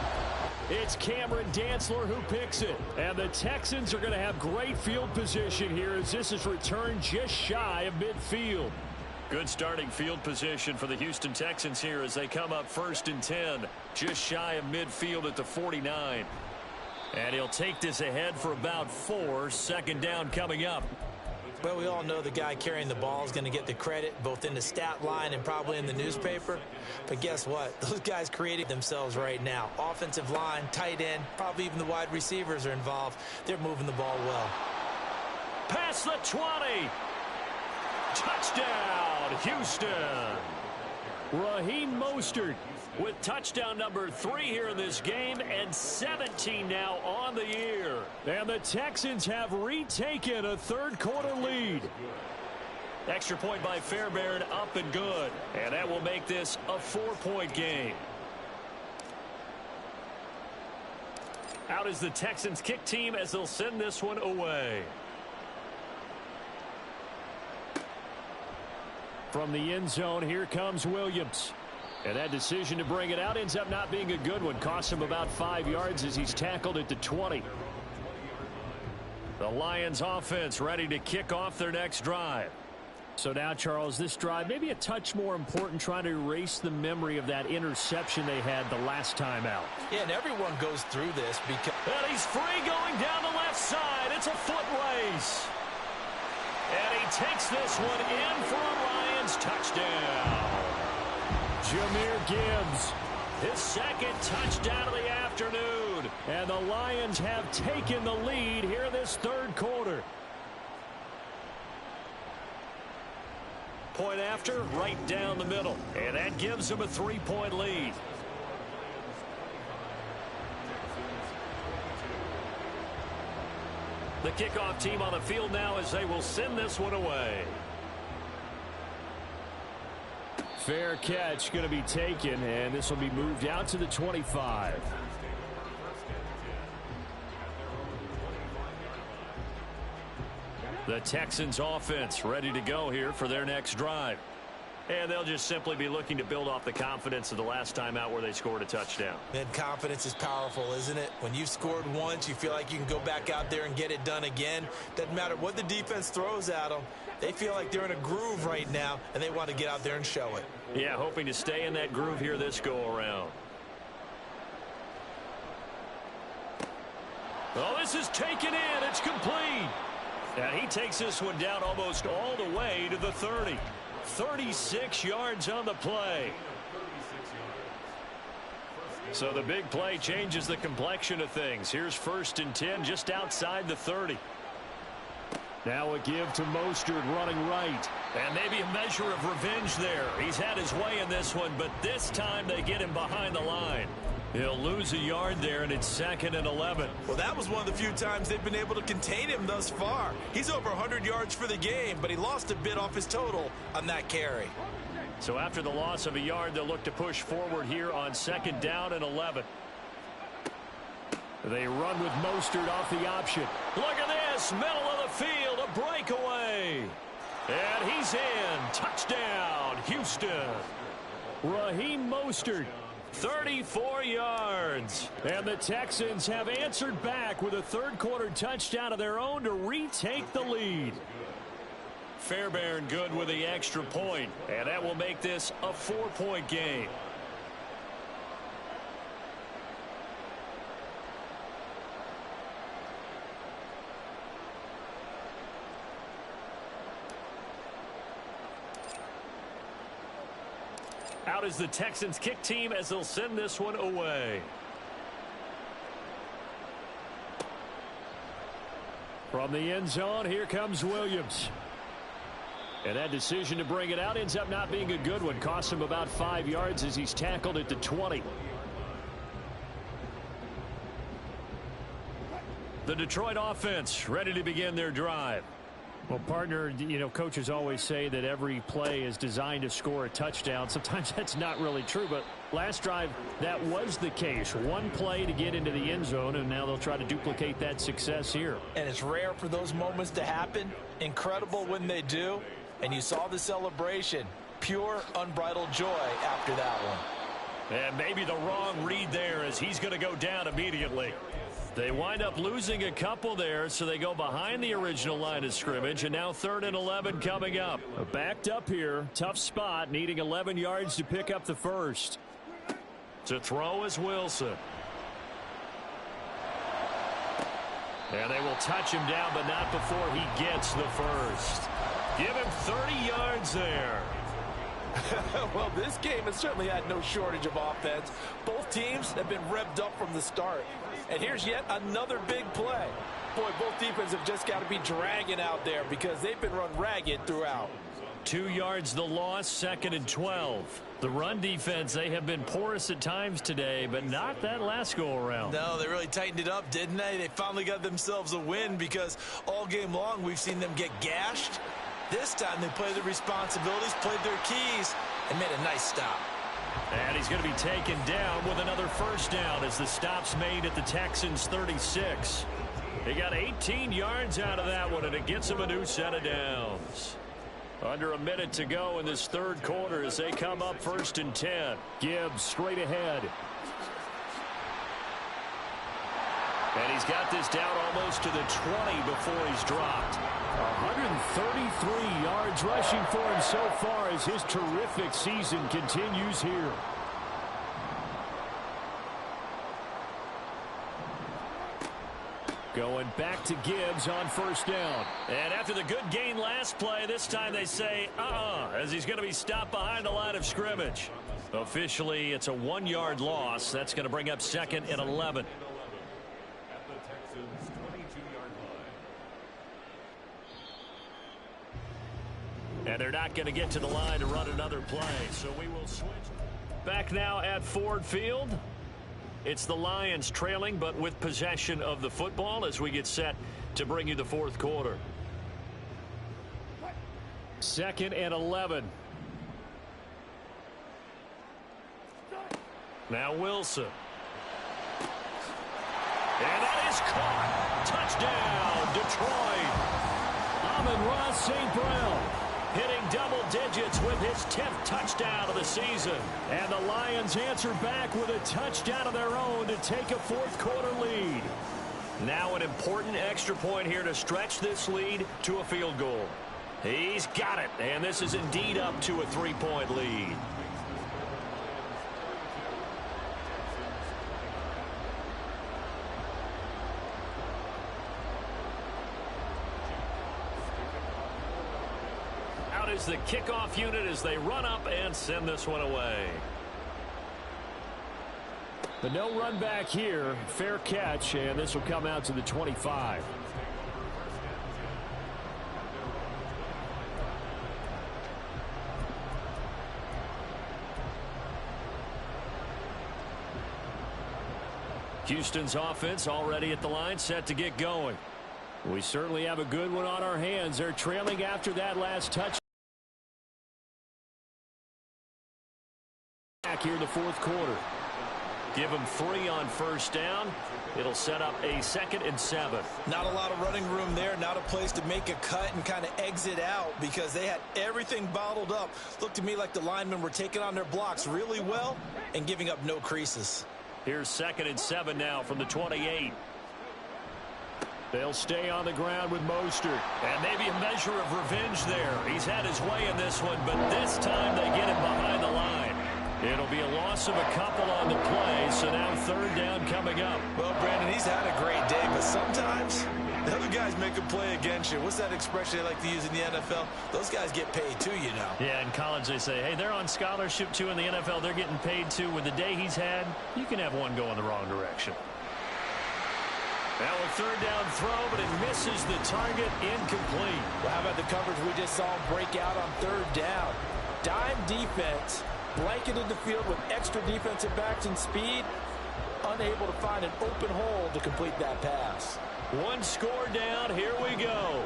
It's Cameron Dantzler who picks it. And the Texans are going to have great field position here as this is returned just shy of midfield. Good starting field position for the Houston Texans here as they come up 1st and 10. Just shy of midfield at the 49. And he'll take this ahead for about 4. 2nd down coming up. Well, we all know the guy carrying the ball is going to get the credit both in the stat line and probably in the newspaper. But guess what? Those guys created themselves right now. Offensive line, tight end, probably even the wide receivers are involved. They're moving the ball well. Past the 20. Touchdown, Houston. Raheem Mostert with touchdown number 3 here in this game, and 17 now on the year. And the Texans have retaken a third quarter lead. Extra point by Fairbairn, up and good. And that will make this a 4-point game. Out is the Texans kick team as they'll send this one away. From the end zone, here comes Williams. And that decision to bring it out ends up not being a good one. Costs him about 5 yards as he's tackled at the 20. The Lions offense ready to kick off their next drive. So now, Charles, this drive maybe a touch more important, trying to erase the memory of that interception they had the last time out. Yeah, and everyone goes through this because... And he's free going down the left side. It's a foot race. And he takes this one in for a Lions touchdown. Jahmyr Gibbs, his second touchdown of the afternoon. And the Lions have taken the lead here in this third quarter. Point after, right down the middle. And that gives them a 3-point lead. The kickoff team on the field now as they will send this one away. Fair catch going to be taken, and this will be moved out to the 25. The Texans offense ready to go here for their next drive. And they'll just simply be looking to build off the confidence of the last time out where they scored a touchdown. And confidence is powerful, isn't it? When you've scored once, you feel like you can go back out there and get it done again. Doesn't matter what the defense throws at them. They feel like they're in a groove right now, and they want to get out there and show it. Yeah, hoping to stay in that groove here this go-around. Oh, this is taken in. It's complete. And he takes this one down almost all the way to the 30. 36 yards on the play. So the big play changes the complexion of things. Here's 1st and 10 just outside the 30. Now a give to Mostert running right. And maybe a measure of revenge there. He's had his way in this one, but this time they get him behind the line. He'll lose a yard there, and it's 2nd and 11. Well, that was one of the few times they've been able to contain him thus far. He's over 100 yards for the game, but he lost a bit off his total on that carry. So after the loss of a yard, they'll look to push forward here on 2nd down and 11. They run with Mostert off the option. Look at this, middle of the field, a breakaway. And he's in. Touchdown, Houston. Raheem Mostert, 34 yards. And the Texans have answered back with a third-quarter touchdown of their own to retake the lead. Fairbairn good with the extra point, and that will make this a 4-point game. Out is the Texans kick team as they'll send this one away. From the end zone, here comes Williams. And that decision to bring it out ends up not being a good one. Costs him about 5 yards as he's tackled at the 20. The Detroit offense ready to begin their drive. Well, partner, you know, coaches always say that every play is designed to score a touchdown. Sometimes that's not really true, but last drive, that was the case. One play to get into the end zone, and now they'll try to duplicate that success here. And it's rare for those moments to happen. Incredible when they do. And you saw the celebration. Pure, unbridled joy after that one. And maybe the wrong read there as he's going to go down immediately. They wind up losing a couple there, so they go behind the original line of scrimmage, and now 3rd and 11 coming up. Backed up here, tough spot, needing 11 yards to pick up the first. To throw is Wilson. And they will touch him down, but not before he gets the first. Give him 30 yards there. Well, this game has certainly had no shortage of offense. Both teams have been revved up from the start. And here's yet another big play. Boy, both defenses have just got to be dragging out there because they've been run ragged throughout. 2 yards the loss, 2nd and 12. The run defense, they have been porous at times today, but not that last go-around. No, they really tightened it up, didn't they? They finally got themselves a win because all game long we've seen them get gashed. This time they played their responsibilities, played their keys, and made a nice stop. And he's going to be taken down with another first down as the stop's made at the Texans' 36. He got 18 yards out of that one, and it gets him a new set of downs. Under a minute to go in this third quarter as they come up 1st and 10. Gibbs straight ahead. And he's got this down almost to the 20 before he's dropped. 133 yards rushing for him so far as his terrific season continues here. Going back to Gibbs on first down. And after the good gain last play, this time they say, as he's going to be stopped behind the line of scrimmage. Officially, it's a 1-yard loss. That's going to bring up 2nd and 11. At the Texans' 22-yard line. And they're not going to get to the line to run another play, so we will switch. Back now at Ford Field. It's the Lions trailing, but with possession of the football as we get set to bring you the fourth quarter. 2nd and 11. Now Wilson. And that is caught. Touchdown, Detroit. Amon-Ra St. Brown hitting double digits with his 10th touchdown of the season. And the Lions answer back with a touchdown of their own to take a fourth quarter lead. Now an important extra point here to stretch this lead to a field goal. He's got it, and this is indeed up to a 3-point lead. Is the kickoff unit as they run up and send this one away. The no run back here, fair catch, and this will come out to the 25. Houston's offense already at the line, set to get going. We certainly have a good one on our hands. They're trailing after that last touch. Back here in the fourth quarter. Give him 3 on first down. It'll set up a 2nd and 7. Not a lot of running room there. Not a place to make a cut and kind of exit out because they had everything bottled up. Looked to me like the linemen were taking on their blocks really well and giving up no creases. Here's 2nd and 7 now from the 28. They'll stay on the ground with Mostert. And maybe a measure of revenge there. He's had his way in this one, but this time they get him behind the line. It'll be a loss of a couple on the play, so now 3rd down coming up. Well, Brandon, he's had a great day, but sometimes the other guys make a play against you. What's that expression they like to use in the NFL? Those guys get paid too, you know. Yeah, in college they say, hey, they're on scholarship too. In the NFL, they're getting paid too. With the day he's had, you can have one go in the wrong direction. Now a 3rd down throw, but it misses the target, incomplete. Well, how about the coverage we just saw him break out on 3rd down? Dime defense, blanketed the field with extra defensive backs and speed, unable to find an open hole to complete that pass. 1 score down, here we go.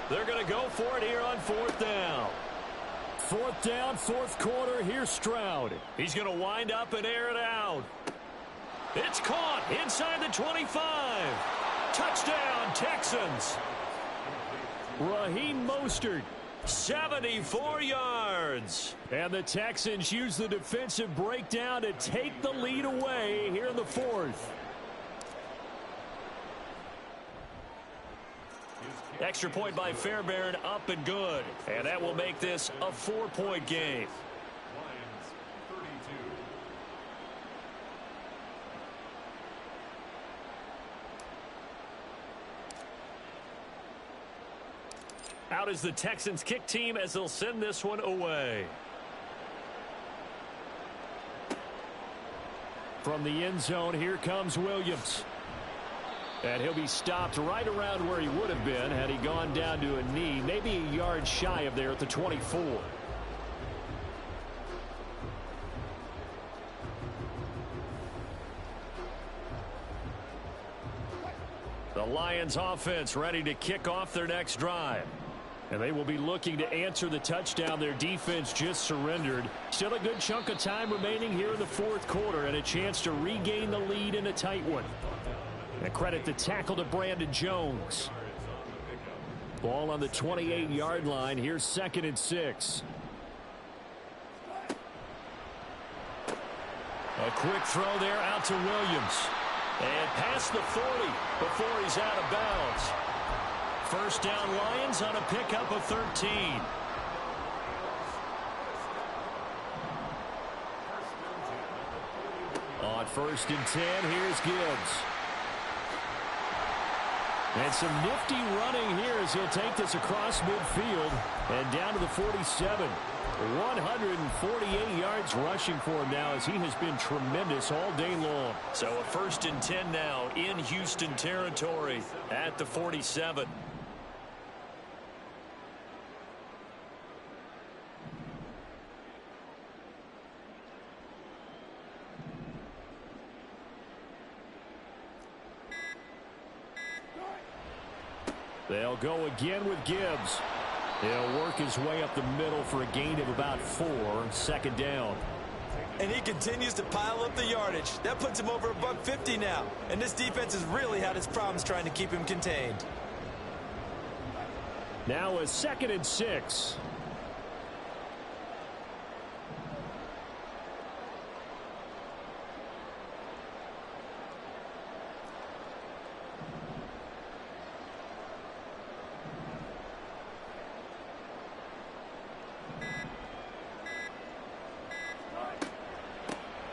They're going to go for it here on 4th down. 4th down, 4th quarter, here's Stroud. He's going to wind up and air it out. It's caught inside the 25. Touchdown, Texans. Raheem Mostert. 74 yards. And the Texans use the defensive breakdown to take the lead away here in the 4th. Extra point by Fairbairn, up and good. And that will make this a 4-point game. Out is the Texans kick team as they'll send this one away. From the end zone, here comes Williams. And he'll be stopped right around where he would have been had he gone down to a knee, maybe a yard shy of there at the 24. The Lions offense ready to kick off their next drive. And they will be looking to answer the touchdown their defense just surrendered. Still a good chunk of time remaining here in the fourth quarter and a chance to regain the lead in a tight one. And credit the tackle to Brandon Jones. Ball on the 28-yard line. Here's 2nd and 6. A quick throw there out to Williams. And past the 40 before he's out of bounds. First down Lions on a pickup of 13. On 1st and 10, here's Gibbs. And some nifty running here as he'll take this across midfield and down to the 47. 148 yards rushing for him now as he has been tremendous all day long. So a 1st and 10 now in Houston territory at the 47. They'll go again with Gibbs. He'll work his way up the middle for a gain of about 4. 2nd down. And he continues to pile up the yardage. That puts him over $150 now. And this defense has really had its problems trying to keep him contained. Now a 2nd and 6.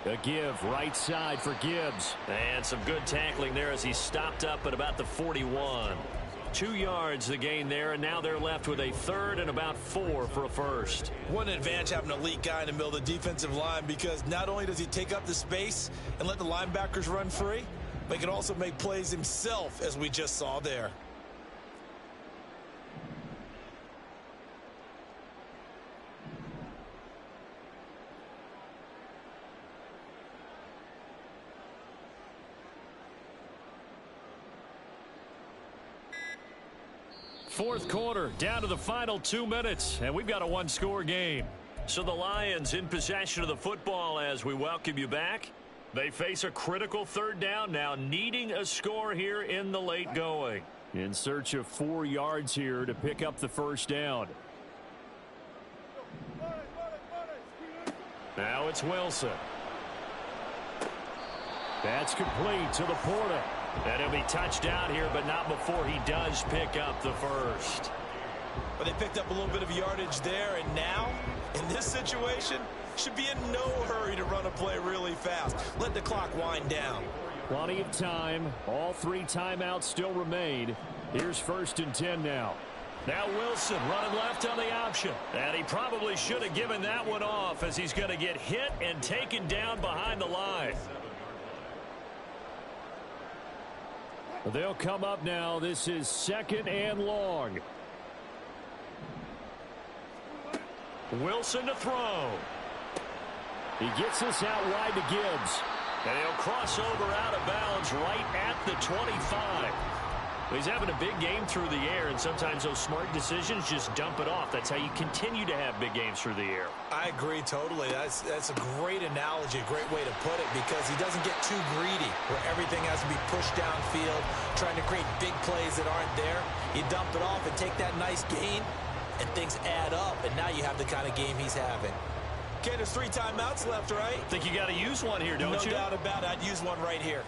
A give right side for Gibbs. And some good tackling there as he stopped up at about the 41. 2 yards the gain there, and now they're left with a 3rd and about 4 for a first. What an advantage having an elite guy in the middle of the defensive line, because not only does he take up the space and let the linebackers run free, but he can also make plays himself, as we just saw there. Fourth quarter, down to the final 2 minutes, and we've got a one-score game. So the Lions in possession of the football as we welcome you back. They face a critical 3rd down now, needing a score here in the late going. In search of 4 yards here to pick up the 1st down. Now it's Wilson. That's complete to the Porta. And he'll be touched down here, but not before he does pick up the 1st. But they picked up a little bit of yardage there, and now, in this situation, should be in no hurry to run a play really fast. Let the clock wind down. Plenty of time. All 3 timeouts still remain. Here's 1st and 10 now. Now Wilson running left on the option. And he probably should have given that one off as he's going to get hit and taken down behind the line. They'll come up now. This is 2nd and long. Wilson to throw. He gets this out wide to Gibbs. And he'll cross over out of bounds right at the 25. He's having a big game through the air, and sometimes those smart decisions just dump it off. That's how you continue to have big games through the air. I agree totally. That's a great analogy, a great way to put it, because he doesn't get too greedy where everything has to be pushed downfield, trying to create big plays that aren't there. You dump it off and take that nice gain, and things add up, and now you have the kind of game he's having. Okay, there's 3 timeouts left, right? Think you got to use one here, don't you? No doubt about it. I'd use one right here.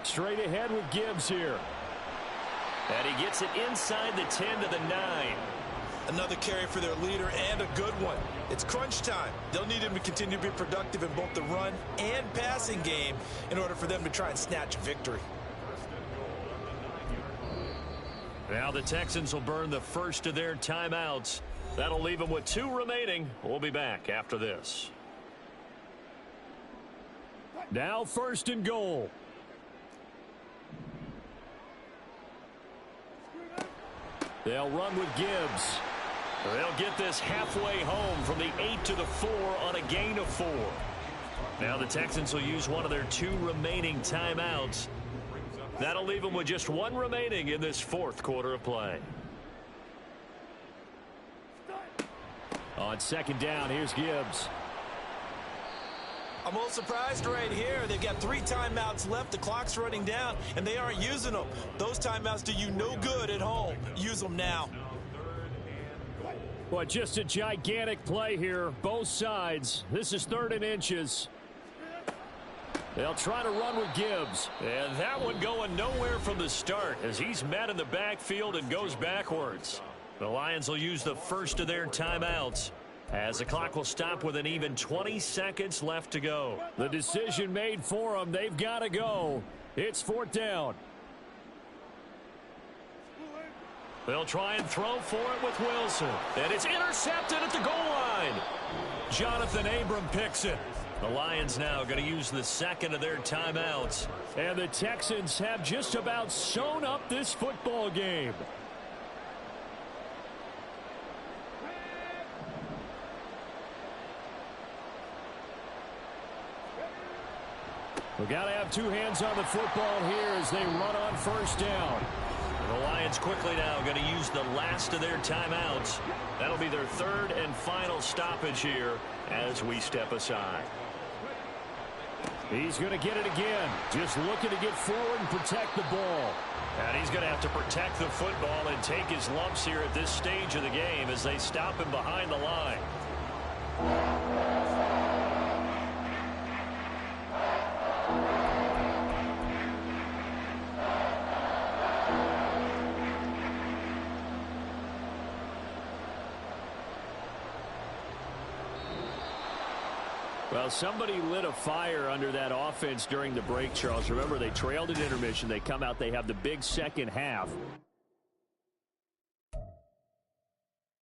Straight ahead with Gibbs here. And he gets it inside the 10 to the 9. Another carry for their leader, and a good one. It's crunch time. They'll need him to continue to be productive in both the run and passing game in order for them to try and snatch victory. Now the Texans will burn the first of their timeouts. That'll leave them with 2 remaining. We'll be back after this. Now 1st and goal. They'll run with Gibbs. They'll get this halfway home from the 8 to the 4 on a gain of 4. Now the Texans will use one of their 2 remaining timeouts. That'll leave them with just one remaining in this fourth quarter of play. On second down, here's Gibbs. I'm a little surprised right here. They've got 3 timeouts left. The clock's running down, and they aren't using them. Those timeouts do you no good at home. Use them now. Well, just a gigantic play here, both sides. This is 3rd and inches. They'll try to run with Gibbs. And that one going nowhere from the start as he's met in the backfield and goes backwards. The Lions will use the first of their timeouts as the clock will stop with an even 20 seconds left to go. The decision made for them. They've got to go. It's 4th down. They'll try and throw for it with Wilson. And it's intercepted at the goal line. Jonathan Abram picks it. The Lions now going to use the second of their timeouts. And the Texans have just about sewn up this football game. We've got to have 2 hands on the football here as they run on 1st down. The Lions quickly now going to use the last of their timeouts. That'll be their 3rd and final stoppage here as we step aside. He's going to get it again. Just looking to get forward and protect the ball. And he's going to have to protect the football and take his lumps here at this stage of the game as they stop him behind the line. Well, somebody lit a fire under that offense during the break, Charles. Remember, they trailed at intermission. They come out, they have the big second half.